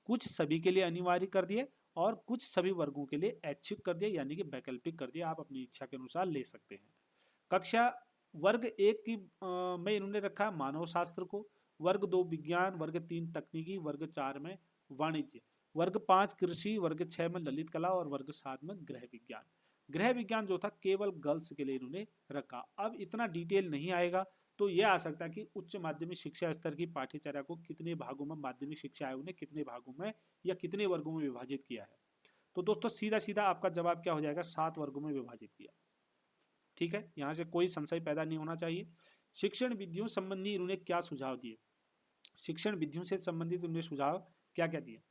कुछ सभी के लिए अनिवार्य कर दिए और कुछ सभी वर्गों के लिए ऐच्छिक कर दिया, यानी कि वैकल्पिक कर दिया। आप अपनी इच्छा के अनुसार ले सकते हैं। कक्षा वर्ग 1 की में इन्होंने रखा मानव शास्त्र को, वर्ग 2 विज्ञान, वर्ग 3 तकनीकी, वर्ग 4 में वाणिज्य, वर्ग 5 कृषि, वर्ग 6 में ललित कला और वर्ग 7 में गृह विज्ञान। गृह विज्ञान जो था केवल गर्ल्स के लिए इन्होंने रखा। अब इतना डिटेल नहीं आएगा, तो यह आ सकता है कि उच्च माध्यमिक शिक्षा स्तर की पाठ्यचर्या को कितने भागों में माध्यमिक शिक्षा आयोग ने कितने भागों में या कितने वर्गों में विभाजित किया है? तो दोस्तों सीधा सीधा आपका जवाब क्या हो जाएगा? 7 वर्गों में विभाजित किया। ठीक है, यहां से कोई संशय पैदा नहीं होना चाहिए। शिक्षण विधियों संबंधी इन्होंने क्या सुझाव दिए? शिक्षण विधियों से संबंधित इन्होंने सुझाव क्या क्या दिए?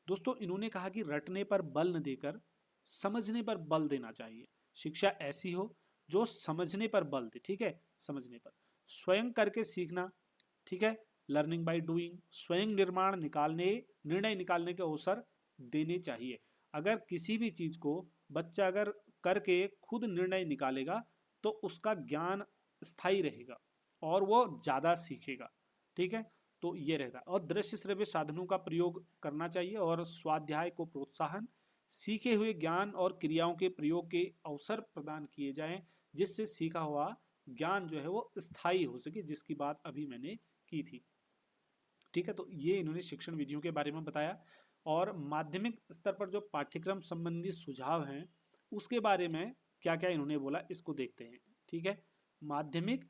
दोस्तों इन्होंने कहा कि रटने पर बल न देकर समझने पर बल देना चाहिए। शिक्षा ऐसी हो जो समझने पर बल दे। ठीक है, समझने पर, स्वयं करके सीखना। ठीक है, लर्निंग बाय डूइंग, स्वयं निर्णय निकालने के अवसर देने चाहिए। अगर किसी भी चीज को बच्चा अगर करके खुद निर्णय निकालेगा तो उसका ज्ञान स्थायी रहेगा और वो ज्यादा सीखेगा। ठीक है, तो ये रहता है। और दृश्य श्रव्य साधनों का प्रयोग करना चाहिए और स्वाध्याय को प्रोत्साहन, सीखे हुए ज्ञान और क्रियाओं के प्रयोग के अवसर प्रदान किए जाएं, जिससे सीखा हुआ ज्ञान जो है वो स्थायी हो सके, जिसकी बात अभी मैंने की थी। ठीक है, तो ये इन्होंने शिक्षण विधियों के बारे में बताया। और माध्यमिक स्तर पर जो पाठ्यक्रम संबंधी सुझाव हैं उसके बारे में क्या क्या इन्होंने बोला, इसको देखते हैं। ठीक है, माध्यमिक,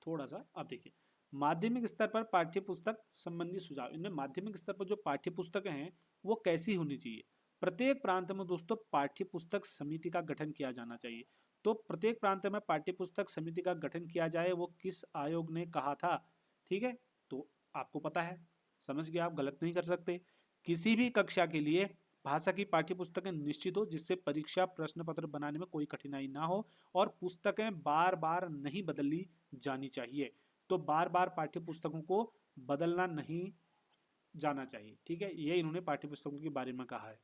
थोड़ा सा आप देखिए, माध्यमिक स्तर पर पाठ्य पुस्तक संबंधी सुझाव। इनमें माध्यमिक स्तर पर जो पाठ्य पुस्तकें हैं वो कैसी होनी चाहिए? प्रत्येक प्रांत में दोस्तों पाठ्य पुस्तक समिति का गठन किया जाना चाहिए। तो प्रत्येक प्रांत में पाठ्य पुस्तक समिति का गठन किया जाए, वो किस आयोग ने कहा था? ठीक है, तो आपको पता है, समझ गए, आप गलत नहीं कर सकते। किसी भी कक्षा के लिए भाषा की पाठ्य पुस्तकें निश्चित हो, जिससे परीक्षा प्रश्न पत्र बनाने में कोई कठिनाई ना हो, और पुस्तकें बार बार नहीं बदली जानी चाहिए। तो बार बार पाठ्य पुस्तकों को बदलना नहीं जाना चाहिए। ठीक है, ये इन्होंने पाठ्य पुस्तकों के बारे में कहा है।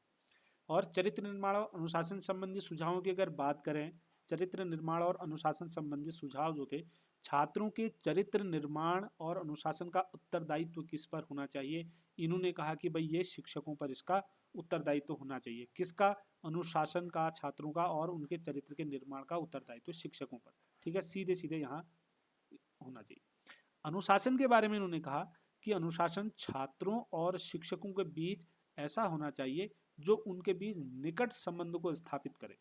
और चरित्र निर्माण और अनुशासन संबंधी सुझावों की अगर बात करें, चरित्र निर्माण और अनुशासन संबंधी सुझाव जो थे, छात्रों के चरित्र निर्माण और अनुशासन का उत्तरदायित्व किस पर होना चाहिए? इन्होंने कहा कि भाई ये शिक्षकों पर इसका उत्तरदायित्व होना चाहिए। किसका? अनुशासन का, छात्रों का, और उनके चरित्र के निर्माण का उत्तरदायित्व शिक्षकों पर। ठीक है, सीधे सीधे यहाँ होना चाहिए। अनुशासन के बारे में उन्होंने कहा कि अनुशासन छात्रों और शिक्षकों के बीच ऐसा होना चाहिए जो उनके बीच निकट संबंध को स्थापित करे।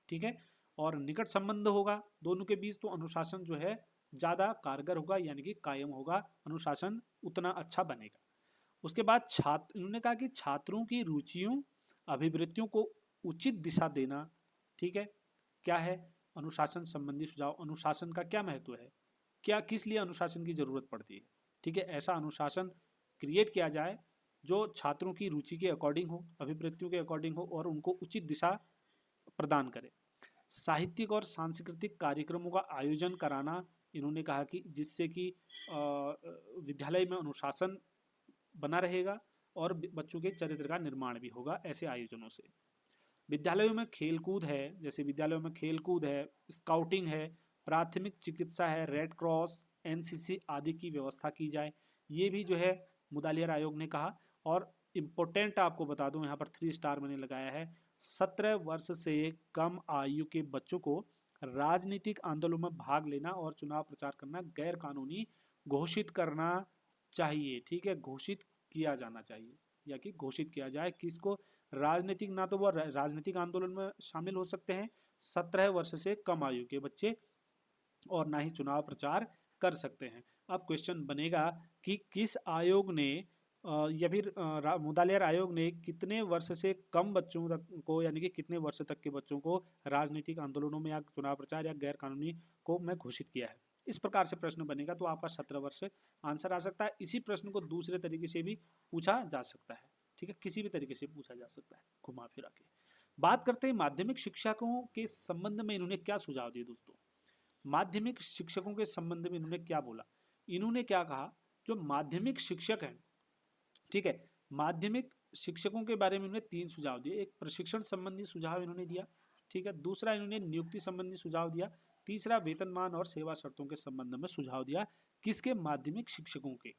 ठीक है, और निकट संबंध होगा दोनों के बीच तो अनुशासन जो है ज्यादा कारगर होगा, यानी कि कायम होगा, अनुशासन उतना अच्छा बनेगा। उसके बाद छात्र, इन्होंने कहा कि छात्रों की रुचियों अभिवृत्तियों को उचित दिशा देना। ठीक है, क्या है अनुशासन संबंधी सुझाव, अनुशासन का क्या महत्व है, क्या किस लिए अनुशासन की जरूरत पड़ती है। ठीक है, ऐसा अनुशासन क्रिएट किया जाए जो छात्रों की रुचि के अकॉर्डिंग हो, अभिवृत्तियों के अकॉर्डिंग हो और उनको उचित दिशा प्रदान करे। साहित्यिक और सांस्कृतिक कार्यक्रमों का आयोजन कराना, इन्होंने कहा कि जिससे कि विद्यालय में अनुशासन बना रहेगा और बच्चों के चरित्र का निर्माण भी होगा ऐसे आयोजनों से। विद्यालयों में खेलकूद है, जैसे विद्यालयों में खेलकूद है, स्काउटिंग है, प्राथमिक चिकित्सा है, रेड क्रॉस, एनसीसी आदि की व्यवस्था की जाए। ये भी जो है मुदालियर आयोग ने कहा। और इम्पोर्टेंट आपको बता दूं, यहाँ पर 3 स्टार मैंने लगाया है, 17 वर्ष से कम आयु के बच्चों को राजनीतिक आंदोलनों में भाग लेना और चुनाव प्रचार करना गैर कानूनी घोषित करना चाहिए। ठीक है, घोषित किया जाना चाहिए, या कि घोषित किया जाए किसको, राजनीतिक, ना तो वो राजनीतिक आंदोलन में शामिल हो सकते हैं 17 वर्ष से कम आयु के बच्चे, और ना ही चुनाव प्रचार कर सकते हैं। अब क्वेश्चन बनेगा कि किस आयोग ने या फिर मुदालियर आयोग ने कितने वर्ष से कम बच्चों तक को, यानी कि कितने वर्ष तक के बच्चों को राजनीतिक आंदोलनों में या चुनाव प्रचार या गैर कानूनी को में घोषित किया है। इस प्रकार से प्रश्न बनेगा तो आपका 17 वर्ष आंसर आ सकता है। इसी प्रश्न को दूसरे तरीके से भी पूछा जा सकता है। ठीक है, किसी भी तरीके से पूछा जा सकता है घुमा फिरा के। बात करते हैं माध्यमिक शिक्षकों के संबंध में इन्होंने क्या सुझाव दिए दोस्तों। माध्यमिक शिक्षकों के संबंध में इन्होंने क्या बोला, इन्होंने क्या कहा, जो माध्यमिक शिक्षक हैं, ठीक है, माध्यमिक शिक्षकों के बारे में इन्होंने 3 सुझाव दिए। एक प्रशिक्षण संबंधी सुझाव इन्होंने दिया, ठीक है, दूसरा इन्होंने नियुक्ति संबंधी सुझाव दिया, तीसरा वेतनमान और सेवा शर्तों के संबंध में सुझाव दिया। किसके, माध्यमिक शिक्षकों के।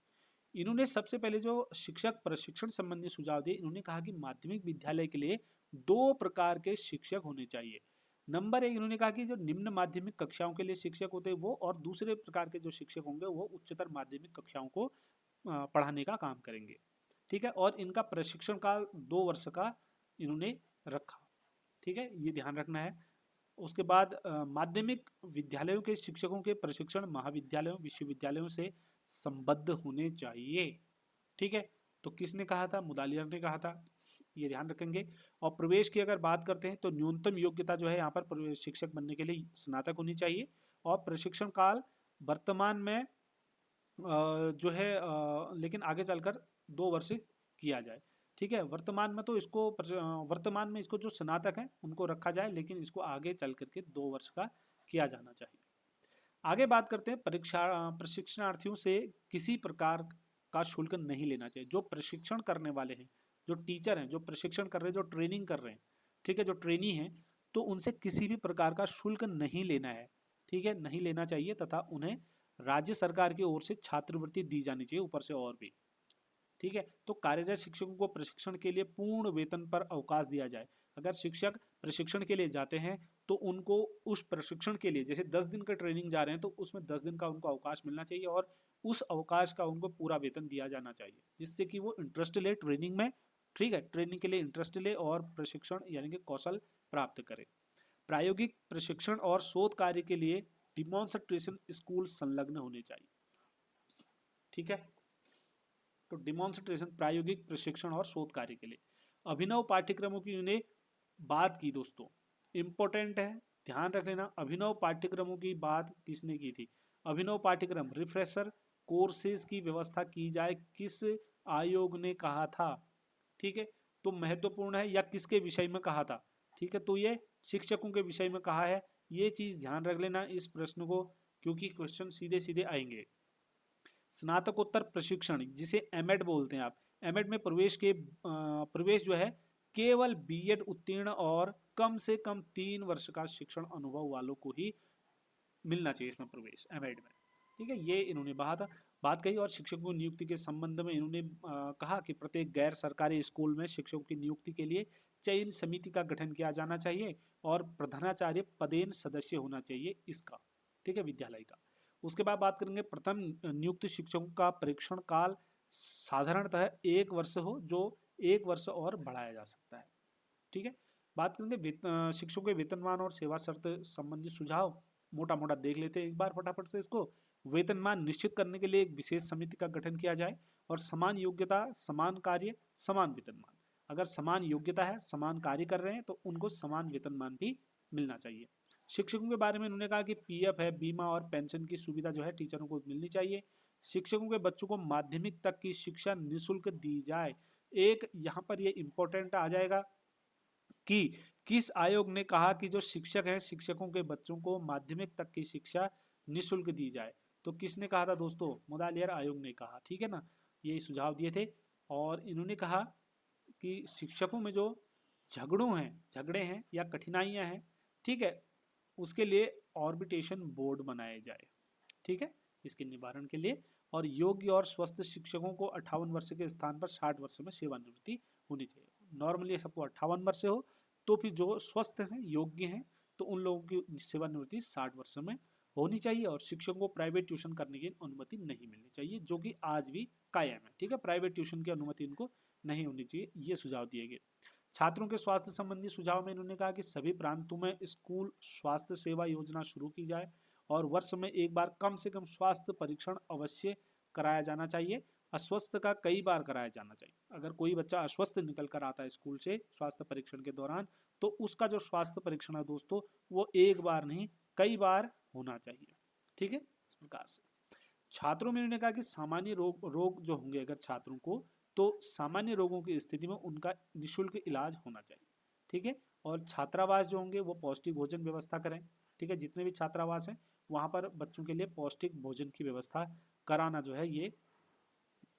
इन्होंने सबसे पहले जो शिक्षक प्रशिक्षण संबंधी सुझाव दिए, इन्होंने कहा कि माध्यमिक विद्यालय के लिए 2 प्रकार के शिक्षक होने चाहिए। नंबर 1, इन्होंने कहा कि जो निम्न माध्यमिक कक्षाओं के लिए शिक्षक होते हैं वो, और दूसरे प्रकार के जो शिक्षक होंगे वो उच्चतर माध्यमिक कक्षाओं को पढ़ाने का काम करेंगे। ठीक है, और इनका प्रशिक्षण काल 2 वर्ष का इन्होंने रखा। ठीक है, ये ध्यान रखना है। उसके बाद माध्यमिक विद्यालयों के शिक्षकों के प्रशिक्षण महाविद्यालयों विश्वविद्यालयों से संबद्ध होने चाहिए। ठीक है, तो किसने कहा था, मुदालियर ने कहा था, ये ध्यान रखेंगे। और प्रवेश की अगर बात करते हैं तो न्यूनतम योग्यता जो है यहाँ पर शिक्षक बनने के लिए स्नातक होनी चाहिए। और प्रशिक्षण काल वर्तमान में जो है लेकिन आगे चलकर 2 वर्ष किया जाए। ठीक है, वर्तमान में तो इसको वर्तमान में इसको जो स्नातक है उनको रखा जाए, लेकिन इसको आगे चल करके 2 वर्ष का किया जाना चाहिए। आगे बात करते हैं प्रशिक्षणार्थियों से किसी प्रकार का शुल्क नहीं लेना चाहिए। जो प्रशिक्षण करने वाले हैं, जो टीचर हैं, जो प्रशिक्षण कर रहे हैं, जो ट्रेनिंग कर रहे हैं, ठीक है, जो ट्रेनी हैं, तो उनसे किसी भी प्रकार का शुल्क नहीं लेना है। ठीक है, नहीं लेना चाहिए, तथा उन्हें राज्य सरकार की ओर से छात्रवृत्ति दी जानी चाहिए ऊपर से और भी। ठीक है, तो कार्यरत शिक्षकों को प्रशिक्षण के लिए पूर्ण वेतन पर अवकाश दिया जाए। अगर शिक्षक प्रशिक्षण के लिए जाते हैं तो उनको उस प्रशिक्षण के लिए, जैसे 10 दिन का ट्रेनिंग जा रहे हैं तो उसमें 10 दिन का उनको अवकाश मिलना चाहिए, और उस अवकाश का उनको पूरा वेतन दिया जाना चाहिए, जिससे कि वो इंटरेस्ट ले ट्रेनिंग में। ठीक है, ट्रेनिंग के लिए इंटरेस्ट ले और प्रशिक्षण यानी कि कौशल प्राप्त करे। प्रायोगिक प्रशिक्षण और शोध कार्य के लिए डिमॉन्स्ट्रेशन स्कूल संलग्न होने चाहिए। ठीक है, तो डिमॉन्स्ट्रेशन प्रायोगिक प्रशिक्षण और शोध कार्य के लिए अभिनव पाठ्यक्रमों की उन्हें बात की दोस्तों, इंपॉर्टेंट है, ध्यान रख लेना। अभिनव पाठ्यक्रमों की बात किसने की थी, अभिनव पाठ्यक्रम रिफ्रेशर कोर्सेज की व्यवस्था की जाए, किस आयोग ने कहा था। ठीक है, तो महत्वपूर्ण है, या किसके विषय में कहा था। ठीक है, तो ये शिक्षकों के विषय में कहा है। ये चीज ध्यान रख लेना इस प्रश्न को, क्योंकि क्वेश्चन सीधे सीधे आएंगे। स्नातकोत्तर प्रशिक्षण, जिसे एमएड बोलते हैं आप, एमएड में प्रवेश जो है केवल बीएड उत्तीर्ण और कम से कम 3 वर्ष का शिक्षण अनुभव वालों को ही मिलना चाहिए इसमें प्रवेश, एमएड में। ठीक है, ये इन्होंने बात कही। और शिक्षकों की नियुक्ति के संबंध में इन्होंने कहा कि प्रत्येक गैर सरकारी स्कूल में शिक्षकों की नियुक्ति के लिए चयन समिति का गठन किया जाना चाहिए, और प्रधानाचार्य पदेन सदस्य होना चाहिए इसका। ठीक है, विद्यालय का। उसके बाद बात करेंगे प्रथम नियुक्त शिक्षकों का परीक्षण काल साधारणतः 1 वर्ष हो, जो 1 वर्ष और बढ़ाया जा सकता है। ठीक है, बात करेंगे शिक्षकों के वेतनमान और सेवा शर्त संबंधी सुझाव। मोटा मोटा देख लेते हैं एक बार फटाफट से इसको। वेतनमान निश्चित करने के लिए एक विशेष समिति का गठन किया जाए, और समान योग्यता समान कार्य समान वेतनमान। अगर समान योग्यता है, समान कार्य कर रहे हैं, तो उनको समान वेतनमान भी मिलना चाहिए। शिक्षकों के बारे में उन्होंने कहा कि पीएफ है, बीमा और पेंशन की सुविधा जो है टीचरों को मिलनी चाहिए। शिक्षकों के बच्चों को माध्यमिक तक की शिक्षा निःशुल्क दी जाए। एक यहाँ पर ये इंपॉर्टेंट आ जाएगा कि किस आयोग ने कहा कि जो शिक्षक हैं, शिक्षकों के बच्चों को माध्यमिक तक की शिक्षा निःशुल्क दी जाए। तो किसने कहा था दोस्तों? मुदालियर आयोग ने कहा। ठीक है ना, ये सुझाव दिए थे। और इन्होंने कहा कि शिक्षकों में जो झगड़े हैं या कठिनाइयां हैं, ठीक है, उसके लिए ऑर्बिटेशन बोर्ड बनाए जाए। ठीक है, इसके निवारण के लिए। और योग्य और स्वस्थ शिक्षकों को 58 वर्ष के स्थान पर 60 वर्ष में सेवानिवृत्ति होनी चाहिए। नॉर्मली सबको 58 वर्ष हो, तो फिर जो स्वस्थ हैं, योग्य हैं, तो उन लोगों की सेवानिवृत्ति 60 वर्ष में होनी चाहिए। और शिक्षकों को प्राइवेट ट्यूशन करने की अनुमति नहीं मिलनी चाहिए, जो कि आज भी कायम है। ठीक है, प्राइवेट ट्यूशन की अनुमति इनको नहीं होनी चाहिए। ये सुझाव दिए गए। छात्रों के स्वास्थ्य संबंधी सुझाव में इन्होंने कहा कि सभी प्रांतों में स्कूल स्वास्थ्य सेवा योजना शुरू की जाए, और वर्ष में एक बार कम से कम स्वास्थ्य परीक्षण अवश्य कराया जाना चाहिए। अस्वस्थ का कई बार कराया जाना चाहिए। अगर कोई बच्चा अस्वस्थ निकल कर आता है स्कूल से स्वास्थ्य परीक्षण के दौरान, तो उसका जो स्वास्थ्य परीक्षण है दोस्तों, वो एक बार नहीं कई बार होना चाहिए। ठीक है, इस प्रकार से। छात्रों में उन्होंने कहा कि सामान्य रोग जो होंगे अगर छात्रों को, तो सामान्य रोगों की स्थिति में उनका निःशुल्क इलाज होना चाहिए। ठीक है, और छात्रावास जो होंगे वो पौष्टिक भोजन व्यवस्था करें। ठीक है, जितने भी छात्रावास हैं वहाँ पर बच्चों के लिए पौष्टिक भोजन की व्यवस्था कराना जो है ये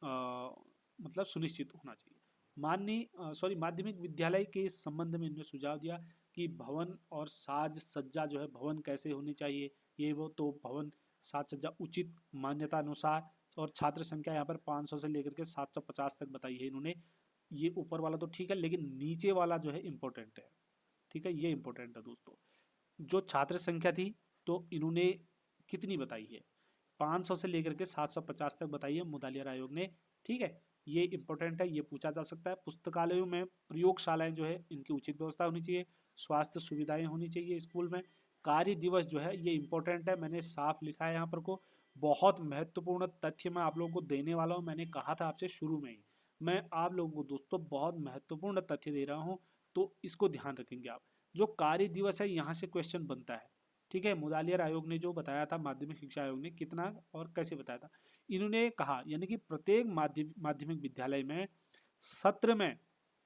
मतलब सुनिश्चित होना चाहिए। माध्यमिक विद्यालय के संबंध में इन्होंने सुझाव दिया कि भवन और साज सज्जा जो है, भवन कैसे होनी चाहिए, ये वो, तो भवन साज सज्जा उचित मान्यता अनुसार। और छात्र संख्या यहाँ पर 500 से लेकर के 750 तक बताई है इन्होंने। ये ऊपर वाला तो ठीक है, लेकिन नीचे वाला जो है इम्पोर्टेंट है। ठीक है, ये इम्पोर्टेंट है दोस्तों। जो छात्र संख्या थी तो इन्होंने कितनी बताई है? 500 से लेकर के 750 तक बताई है मुदालियर आयोग ने। ठीक है, ये इंपॉर्टेंट है, ये पूछा जा सकता है। पुस्तकालयों में प्रयोगशालाएं जो है इनकी उचित व्यवस्था होनी चाहिए। स्वास्थ्य सुविधाएं होनी चाहिए स्कूल में। कार्य दिवस जो है ये इंपॉर्टेंट है, मैंने साफ लिखा है यहाँ पर को। बहुत महत्वपूर्ण तथ्य मैं आप लोगों को देने वाला हूँ। मैंने कहा था आपसे शुरू में ही, मैं आप लोगों को दोस्तों बहुत महत्वपूर्ण तथ्य दे रहा हूँ, तो इसको ध्यान रखेंगे आप। जो कार्य दिवस है यहाँ से क्वेश्चन बनता है। ठीक है, मुदालियर आयोग ने जो बताया था, माध्यमिक शिक्षा आयोग ने कितना और कैसे बताया था, इन्होंने कहा यानी कि प्रत्येक माध्यमिक विद्यालय में सत्र में,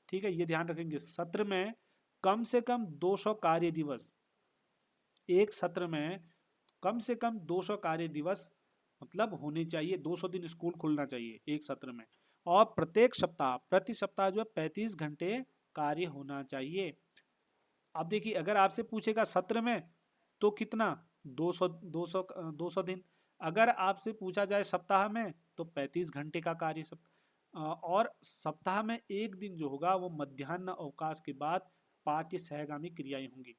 ठीक है, ये ध्यान रखेंगे, सत्र में कम से कम 200 कार्य दिवस, एक सत्र में कम से कम 200 कार्य दिवस मतलब होने चाहिए। 200 दिन स्कूल खुलना चाहिए एक सत्र में। और प्रत्येक सप्ताह, प्रति सप्ताह जो है 35 घंटे कार्य होना चाहिए। अब देखिए, अगर आपसे पूछेगा सत्र में तो कितना, 200 दिन। अगर आपसे पूछा जाए सप्ताह में तो 35 घंटे का कार्य और सप्ताह में एक दिन जो होगा वो मध्याह्न अवकाश के बाद पाठ्य सहगामी क्रियाएं होंगी।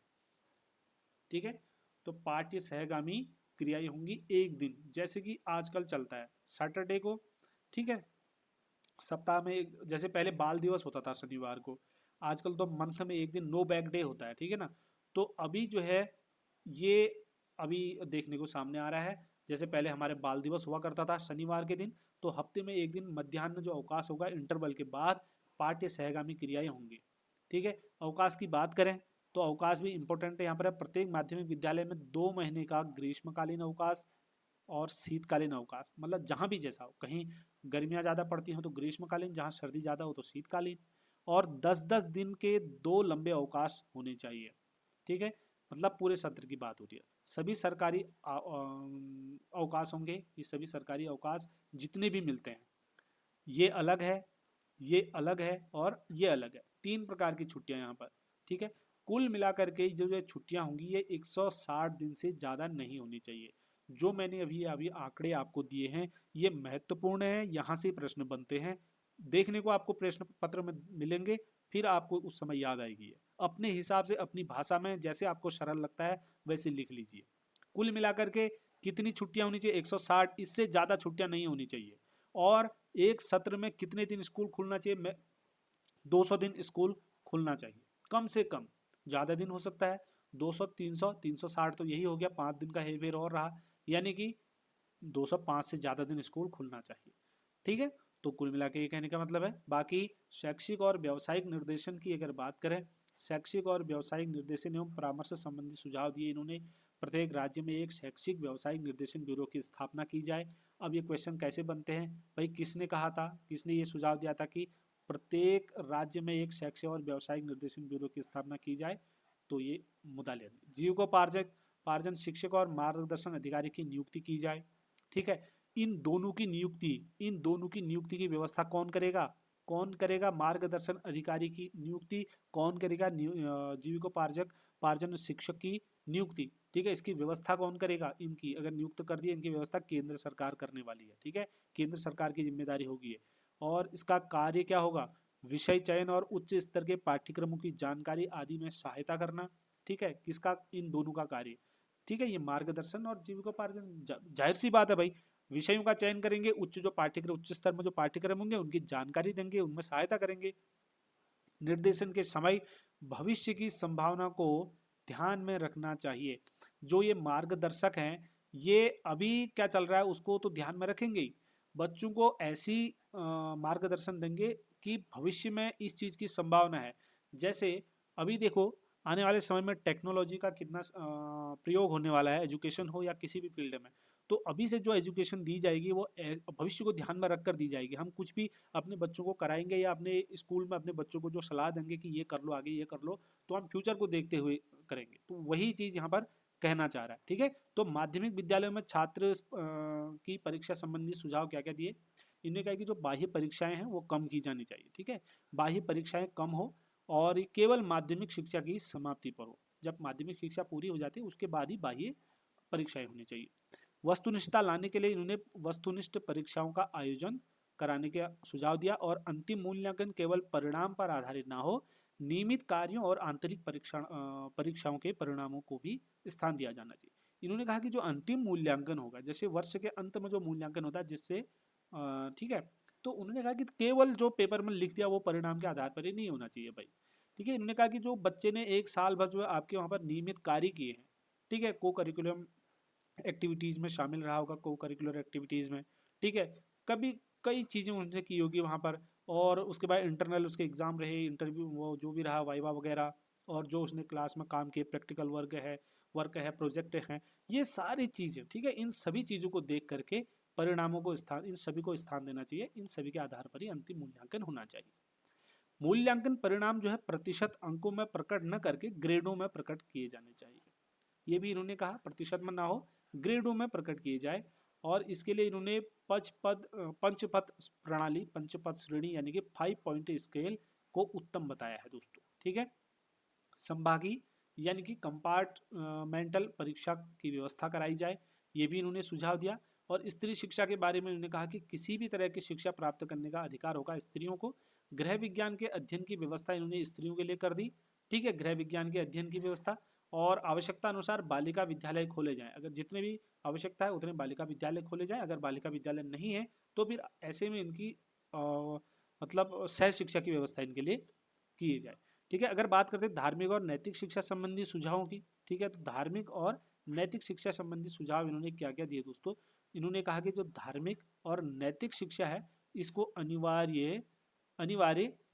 ठीक है, तो पाठ्य सहगामी क्रियाएं होंगी एक दिन, जैसे कि आजकल चलता है सैटरडे को। ठीक है, सप्ताह में जैसे पहले बाल दिवस होता था शनिवार को, आजकल तो मंथ में एक दिन नो बैग डे होता है। ठीक है ना, तो अभी जो है ये अभी देखने को सामने आ रहा है। जैसे पहले हमारे बाल दिवस हुआ करता था शनिवार के दिन, तो हफ्ते में एक दिन मध्याह्न जो अवकाश होगा इंटरवल के बाद पाठ्य सहगामी क्रियाएं होंगी। ठीक है, अवकाश की बात करें तो अवकाश भी इंपॉर्टेंट है यहाँ पर। प्रत्येक माध्यमिक विद्यालय में 2 महीने का ग्रीष्मकालीन अवकाश और शीतकालीन अवकाश, मतलब जहाँ भी जैसा हो, कहीं गर्मियाँ ज़्यादा पड़ती हो तो ग्रीष्मकालीन, जहाँ सर्दी ज़्यादा हो तो शीतकालीन। और 10-10 दिन के 2 लंबे अवकाश होने चाहिए। ठीक है, मतलब पूरे सत्र की बात हो रही है। सभी सरकारी अवकाश होंगे, ये सभी सरकारी अवकाश जितने भी मिलते हैं, ये अलग है, ये अलग है और ये अलग है। 3 प्रकार की छुट्टियां यहाँ पर। ठीक है, कुल मिलाकर के जो छुट्टियां होंगी ये 160 दिन से ज़्यादा नहीं होनी चाहिए। जो मैंने अभी अभी आंकड़े आपको दिए हैं ये महत्वपूर्ण है, यहाँ से प्रश्न बनते हैं। देखने को आपको प्रश्न पत्र में मिलेंगे, फिर आपको उस समय याद आएगी। अपने हिसाब से अपनी भाषा में जैसे आपको सरल लगता है वैसे लिख लीजिए। कुल मिलाकर के कितनी छुट्टियां होनी चाहिए? 160, इससे ज़्यादा छुट्टियां नहीं होनी चाहिए। और एक सत्र में कितने दिन स्कूल खुलना चाहिए? 200 दिन स्कूल खुलना चाहिए कम से कम। ज़्यादा दिन हो सकता है 200, 300, 360 तो यही हो गया, 5 दिन का हेरफेर और रहा, यानी कि 205 से ज़्यादा दिन स्कूल खुलना चाहिए। ठीक है, तो कुल मिला के ये कहने का मतलब है। बाकी शैक्षिक और व्यावसायिक निर्देशन की अगर बात करें, शैक्षिक और व्यावसायिक निर्देशन एवं परामर्श संबंधी सुझाव दिए इन्होंने। प्रत्येक राज्य में एक शैक्षिक व्यावसायिक निर्देशन ब्यूरो की स्थापना की जाए। अब ये क्वेश्चन कैसे बनते हैं भाई, किसने कहा था, किसने ये सुझाव दिया था कि प्रत्येक राज्य में एक शैक्षिक और व्यावसायिक निर्देशन ब्यूरो की स्थापना की जाए? तो ये मुदालिया। जीविकोपार्जन शिक्षक और मार्गदर्शन अधिकारी की नियुक्ति की जाए। ठीक है, इन दोनों की नियुक्ति की व्यवस्था कौन करेगा? कौन करेगा? मार्गदर्शन अधिकारी की नियुक्ति कौन करेगा? जीविकोपार्जन शिक्षक की नियुक्ति। ठीक है, इसकी व्यवस्था कौन करेगा? इनकी अगर नियुक्त कर दिया, इनकी व्यवस्था केंद्र सरकार करने वाली है। ठीक है, केंद्र सरकार की जिम्मेदारी होगी ये। और इसका कार्य क्या होगा? विषय चयन और उच्च स्तर के पाठ्यक्रमों की जानकारी आदि में सहायता करना। ठीक है, किसका? इन दोनों का कार्य। ठीक है, ये मार्गदर्शन और जीविकोपार्जन, जाहिर सी बात है भाई, विषयों का चयन करेंगे, उच्च स्तर में जो पाठ्यक्रम होंगे उनकी जानकारी देंगे, उनमें सहायता करेंगे। निर्देशन के समय भविष्य की संभावना को ध्यान में रखना चाहिए। जो ये मार्गदर्शक हैं, ये अभी क्या चल रहा है उसको तो ध्यान में रखेंगे ही, बच्चों को ऐसी मार्गदर्शन देंगे कि भविष्य में इस चीज़ की संभावना है। जैसे अभी देखो, आने वाले समय में टेक्नोलॉजी का कितना प्रयोग होने वाला है, एजुकेशन हो या किसी भी फील्ड में। तो अभी से जो एजुकेशन दी जाएगी वो भविष्य को ध्यान में रखकर दी जाएगी। हम कुछ भी अपने बच्चों को कराएंगे या अपने स्कूल में अपने बच्चों को जो सलाह देंगे कि ये कर लो, आगे ये कर लो, तो हम फ्यूचर को देखते हुए करेंगे। तो वही चीज़ यहाँ पर कहना चाह रहा है। ठीक है, तो माध्यमिक विद्यालयों में छात्र की परीक्षा संबंधी सुझाव क्या क्या दिए? इन्होंने कहा कि जो बाह्य परीक्षाएं हैं वो कम की जानी चाहिए। ठीक है, बाह्य परीक्षाएं कम हो और केवल माध्यमिक शिक्षा की समाप्ति पर हो। जब माध्यमिक शिक्षा पूरी हो जाती है उसके बाद ही बाह्य परीक्षाएं होनी चाहिए। वस्तुनिष्ठता लाने के लिए इन्होंने वस्तुनिष्ठ परीक्षाओं का आयोजन कराने का सुझाव दिया और अंतिम मूल्यांकन केवल परिणाम पर आधारित ना हो, नियमित कार्यों और आंतरिक परीक्षाओं के परिणामों को भी स्थान दिया जाना चाहिए। इन्होंने कहा कि जो अंतिम मूल्यांकन होगा, जैसे वर्ष के अंत में जो मूल्यांकन होता है जिससे ठीक है, तो उन्होंने कहा कि केवल जो पेपर में लिख दिया वो परिणाम के आधार पर ही नहीं होना चाहिए भाई। ठीक है, इन्होंने कहा कि जो बच्चे ने एक साल भर जो है आपके वहाँ पर नियमित कार्य किए हैं, ठीक है, को करिकुलम एक्टिविटीज़ में शामिल रहा होगा, को करिकुलर एक्टिविटीज़ में। ठीक है, कभी कई चीज़ें उनसे की होगी वहाँ पर, और उसके बाद इंटरनल उसके एग्ज़ाम रहे, इंटरव्यू वो जो भी रहा, वाइवा वगैरह, और जो उसने क्लास में काम किए, प्रैक्टिकल वर्क है, प्रोजेक्ट हैं, ये सारी चीज़ें। ठीक है, इन सभी चीज़ों को देख करके परिणामों को स्थान, इन सभी को स्थान देना चाहिए। इन सभी के आधार पर ही अंतिम मूल्यांकन होना चाहिए। मूल्यांकन परिणाम जो है प्रतिशत अंकों में प्रकट न करके ग्रेडों में प्रकट किए जाने चाहिए। ये भी इन्होंने कहा प्रतिशत में ना हो, ग्रेडों में प्रकट किए जाए। और इसके लिए इन्होंने पंचपद प्रणाली, पंचपद श्रेणी यानी कि 5 पॉइंट स्केल को उत्तम बताया है दोस्तों। ठीक है, संभागी यानी कि कंपार्टमेंटल परीक्षा की व्यवस्था कराई जाए, ये भी इन्होंने सुझाव दिया। और स्त्री शिक्षा के बारे में इन्होंने कहा कि किसी भी तरह की शिक्षा प्राप्त करने का अधिकार होगा स्त्रियों को। गृह विज्ञान के अध्ययन की व्यवस्था इन्होंने स्त्रियों के लिए कर दी। ठीक है, गृह विज्ञान के अध्ययन की व्यवस्था, और आवश्यकता अनुसार बालिका विद्यालय खोले जाएं। अगर जितने भी आवश्यकता है उतने बालिका विद्यालय खोले जाएं। अगर बालिका विद्यालय नहीं है तो फिर ऐसे में इनकी मतलब सह शिक्षा की व्यवस्था इनके लिए की जाए। ठीक है, अगर बात करते हैं धार्मिक और नैतिक शिक्षा संबंधी सुझावों की, ठीक है, तो धार्मिक और नैतिक शिक्षा संबंधी सुझाव इन्होंने क्या क्या दिए दोस्तों? इन्होंने कहा कि जो धार्मिक और नैतिक शिक्षा है इसको अनिवार्य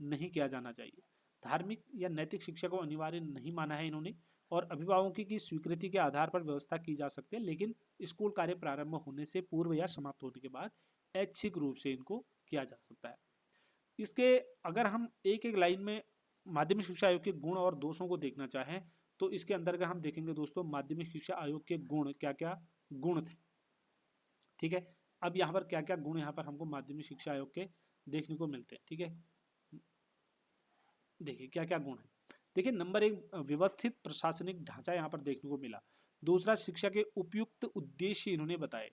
नहीं किया जाना चाहिए। धार्मिक या नैतिक शिक्षा को अनिवार्य नहीं माना है इन्होंने, और अभिभावकों की स्वीकृति के आधार पर व्यवस्था की जा सकती है, लेकिन स्कूल कार्य प्रारंभ होने से पूर्व या समाप्त होने के बाद ऐच्छिक रूप से इनको किया जा सकता है। इसके अगर हम एक एक लाइन में माध्यमिक शिक्षा आयोग के गुण और दोषों को देखना चाहें तो इसके अंदर हम देखेंगे दोस्तों माध्यमिक शिक्षा आयोग के गुण, क्या क्या गुण थे। ठीक है, अब यहाँ पर क्या क्या गुण यहाँ पर हमको माध्यमिक शिक्षा आयोग के देखने को मिलते हैं। ठीक है, देखिए क्या क्या गुण है। देखिए, नंबर 1 व्यवस्थित प्रशासनिक ढांचा यहाँ पर देखने को मिला। दूसरा, शिक्षा के उपयुक्त उद्देश्य इन्होंने बताए।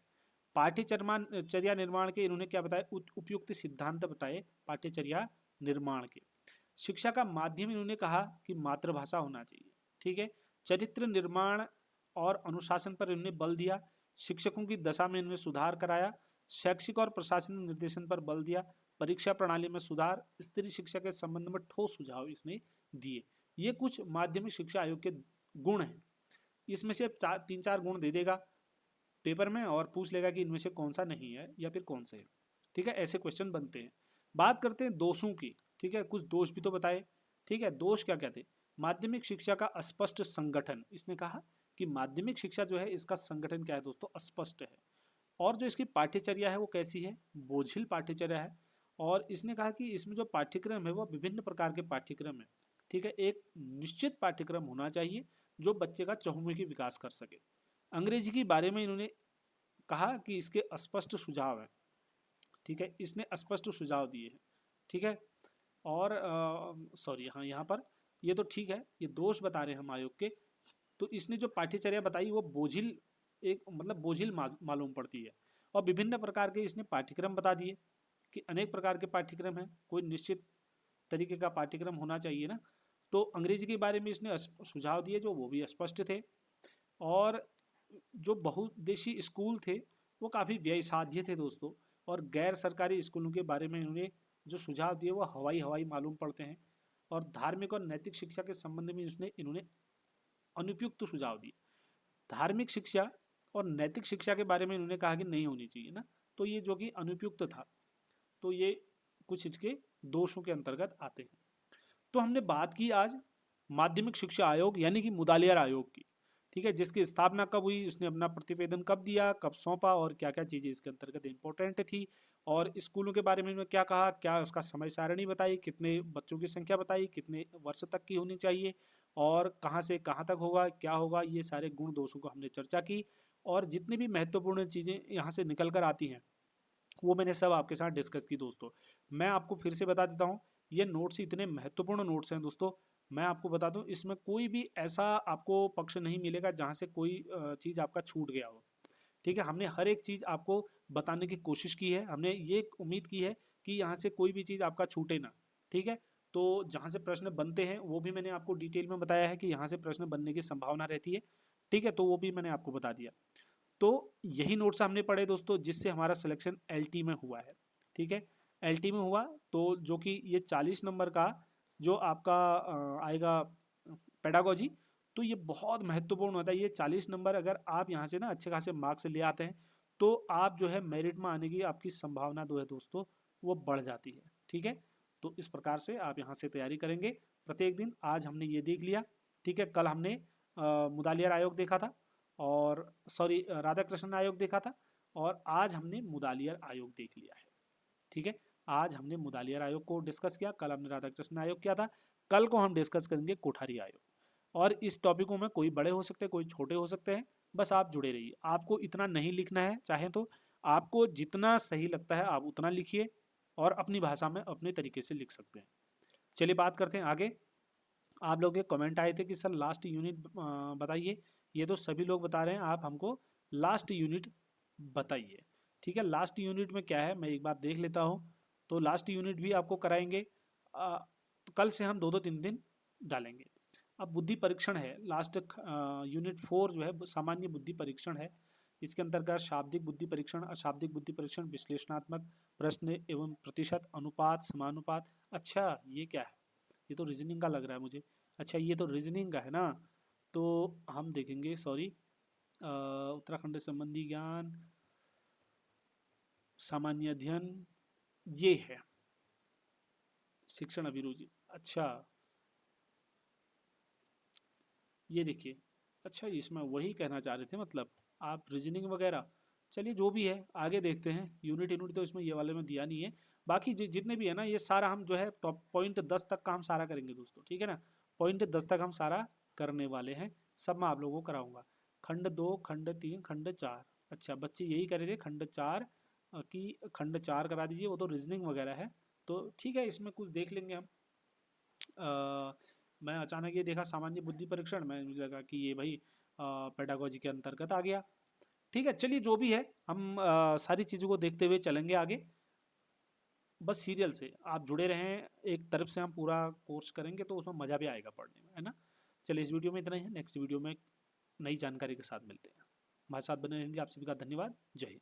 पाठ्यचर्या निर्माण के इन्होंने क्या बताया? उपयुक्त सिद्धांत बताए पाठ्यचर्या निर्माण के। शिक्षा का माध्यम इन्होंने कहा कि मातृभाषा होना चाहिए। ठीक है, चरित्र निर्माण और अनुशासन पर इन्होंने बल दिया। शिक्षकों की दशा में इन्होंने सुधार कराया। शैक्षिक और प्रशासनिक निर्देशन पर बल दिया। परीक्षा प्रणाली में सुधार, स्त्री शिक्षा के संबंध में ठोस सुझाव इसने दिए। ये कुछ माध्यमिक शिक्षा आयोग के गुण हैं। इसमें से 3-4 गुण दे देगा पेपर में और पूछ लेगा कि इनमें से कौन सा नहीं है या फिर कौन से है। ठीक है, ऐसे क्वेश्चन बनते हैं। बात करते हैं दोषों की। ठीक है, कुछ दोष भी तो बताए। ठीक है, दोष क्या कहते हैं? माध्यमिक शिक्षा का अस्पष्ट संगठन। इसने कहा कि माध्यमिक शिक्षा जो है इसका संगठन क्या है दोस्तों? अस्पष्ट है। और जो इसकी पाठ्यचर्या है वो कैसी है? बोझिल पाठ्यचर्या है। और इसने कहा कि इसमें जो पाठ्यक्रम है वो विभिन्न प्रकार के पाठ्यक्रम है। ठीक है, एक निश्चित पाठ्यक्रम होना चाहिए जो बच्चे का चहुमुखी विकास कर सके। अंग्रेजी के बारे में इन्होंने कहा कि इसके अस्पष्ट सुझाव है। ठीक है, इसने अस्पष्ट सुझाव दिए हैं। ठीक है, और सॉरी हाँ, यहाँ पर ये तो ठीक है, ये दोष बता रहे हैं हम आयोग के। तो इसने जो पाठ्यचर्या बताई वो बोझिल, एक मतलब बोझिल मालूम पड़ती है। और विभिन्न प्रकार के इसने पाठ्यक्रम बता दिए कि अनेक प्रकार के पाठ्यक्रम हैं, कोई निश्चित तरीके का पाठ्यक्रम होना चाहिए ना। तो अंग्रेजी के बारे में इसने सुझाव दिए जो वो भी स्पष्ट थे। और जो बहुउद्देशीय स्कूल थे वो काफ़ी व्ययसाध्य थे दोस्तों। और गैर सरकारी स्कूलों के बारे में इन्होंने जो सुझाव दिए वो हवाई हवाई मालूम पड़ते हैं। और धार्मिक और नैतिक शिक्षा के संबंध में इन्होंने अनुपयुक्त सुझाव दिए। धार्मिक शिक्षा और नैतिक शिक्षा के बारे में इन्होंने कहा कि नहीं होनी चाहिए ना, तो ये जो कि अनुपयुक्त था, तो ये कुछ इसके दोषों के अंतर्गत आते हैं। तो हमने बात की आज माध्यमिक शिक्षा आयोग यानी कि मुदालियार आयोग की। ठीक है, जिसकी स्थापना कब हुई, उसने अपना प्रतिवेदन कब दिया, कब सौंपा और क्या क्या चीज़ें इसके अंतर्गत इंपॉर्टेंट थी। और स्कूलों के बारे में क्या कहा, क्या उसका समय सारणी बताई, कितने बच्चों की संख्या बताई, कितने वर्ष तक की होनी चाहिए और कहाँ से कहाँ तक होगा, क्या होगा, ये सारे गुण दोषों को हमने चर्चा की। और जितनी भी महत्वपूर्ण चीज़ें यहाँ से निकल कर आती हैं वो मैंने सब आपके साथ डिस्कस की दोस्तों। मैं आपको फिर से बता देता हूँ, ये नोट्स इतने महत्वपूर्ण नोट्स हैं दोस्तों। मैं आपको बता दूं इसमें कोई भी ऐसा आपको पक्ष नहीं मिलेगा जहाँ से कोई चीज़ आपका छूट गया हो। ठीक है, हमने हर एक चीज़ आपको बताने की कोशिश की है। हमने ये उम्मीद की है कि यहाँ से कोई भी चीज़ आपका छूटे ना। ठीक है, तो जहाँ से प्रश्न बनते हैं वो भी मैंने आपको डिटेल में बताया है कि यहाँ से प्रश्न बनने की संभावना रहती है। ठीक है, तो वो भी मैंने आपको बता दिया। तो यही नोट्स हमने पढ़े दोस्तों जिससे हमारा सिलेक्शन एलटी में हुआ है। ठीक है, एलटी में हुआ तो जो कि ये 40 नंबर का जो आपका आएगा पेडागोजी, तो ये बहुत महत्वपूर्ण होता है। ये 40 नंबर अगर आप यहाँ से ना अच्छे खासे मार्क्स ले आते हैं तो आप जो है मेरिट में आने की आपकी संभावना जो है दोस्तों वो बढ़ जाती है। ठीक है, तो इस प्रकार से आप यहाँ से तैयारी करेंगे प्रत्येक दिन। आज हमने ये देख लिया। ठीक है, कल हमने मुदालियार आयोग देखा था और सॉरी राधा कृष्ण आयोग देखा था और आज हमने मुदालियार आयोग देख लिया है। ठीक है, आज हमने मुदालियार आयोग को डिस्कस किया, कल हमने राधा कृष्ण आयोग किया था। कल को हम डिस्कस करेंगे कोठारी आयोग। और इस टॉपिकों में कोई बड़े हो सकते हैं, कोई छोटे हो सकते हैं, बस आप जुड़े रहिए। आपको इतना नहीं लिखना है, चाहे तो आपको जितना सही लगता है आप उतना लिखिए और अपनी भाषा में अपने तरीके से लिख सकते हैं। चलिए बात करते हैं आगे। आप लोग के कमेंट आए थे कि सर लास्ट यूनिट बताइए। ये तो सभी लोग बता रहे हैं, आप हमको लास्ट यूनिट बताइए। ठीक है, लास्ट यूनिट में क्या है मैं एक बार देख लेता हूँ। तो लास्ट यूनिट भी आपको कराएंगे। तो कल से हम 2-2 दिन डालेंगे। अब बुद्धि परीक्षण है लास्ट यूनिट 4 जो है सामान्य बुद्धि परीक्षण है। इसके अंतर्गत शाब्दिक बुद्धि परीक्षण, अशाब्दिक बुद्धि परीक्षण, विश्लेषणात्मक प्रश्न एवं प्रतिशत, अनुपात, समानुपात। अच्छा ये क्या है? ये तो रीजनिंग का लग रहा है मुझे। अच्छा ये तो रीजनिंग का है ना, तो हम देखेंगे। सॉरी, उत्तराखंड संबंधी ज्ञान, सामान्य अध्ययन, ये है शिक्षण अभिरुचि। अच्छा ये देखिए, अच्छा इसमें वही कहना चाह रहे थे मतलब आप रीजनिंग वगैरह। चलिए जो भी है आगे देखते हैं। यूनिट तो इसमें ये वाले में दिया नहीं है। बाकी जितने भी है ना ये सारा हम जो है टॉप पॉइंट 10 तक का हम सारा करेंगे दोस्तों। ठीक है ना, पॉइंट 10 तक हम सारा करने वाले हैं। सब मैं आप लोगों को कराऊंगा। खंड 2, खंड 3, खंड 4। अच्छा बच्चे यही करे थे खंड 4 की, खंड 4 करा दीजिए, वो तो रीजनिंग वगैरह है। तो ठीक है, इसमें कुछ देख लेंगे हम। मैं अचानक ये देखा सामान्य बुद्धि परीक्षण, मैं मुझे लगा कि ये भाई पेडागोजी के अंतर्गत आ गया। ठीक है, चलिए जो भी है हम सारी चीज़ों को देखते हुए चलेंगे आगे। बस सीरियल से आप जुड़े रहें, एक तरफ से हम पूरा कोर्स करेंगे तो उसमें मज़ा भी आएगा पढ़ने में, है ना। चलिए इस वीडियो में इतना ही है, नेक्स्ट वीडियो में नई जानकारी के साथ मिलते हैं। हमारे साथ बने रहेंगे। आप सभी का धन्यवाद। जय हिंद।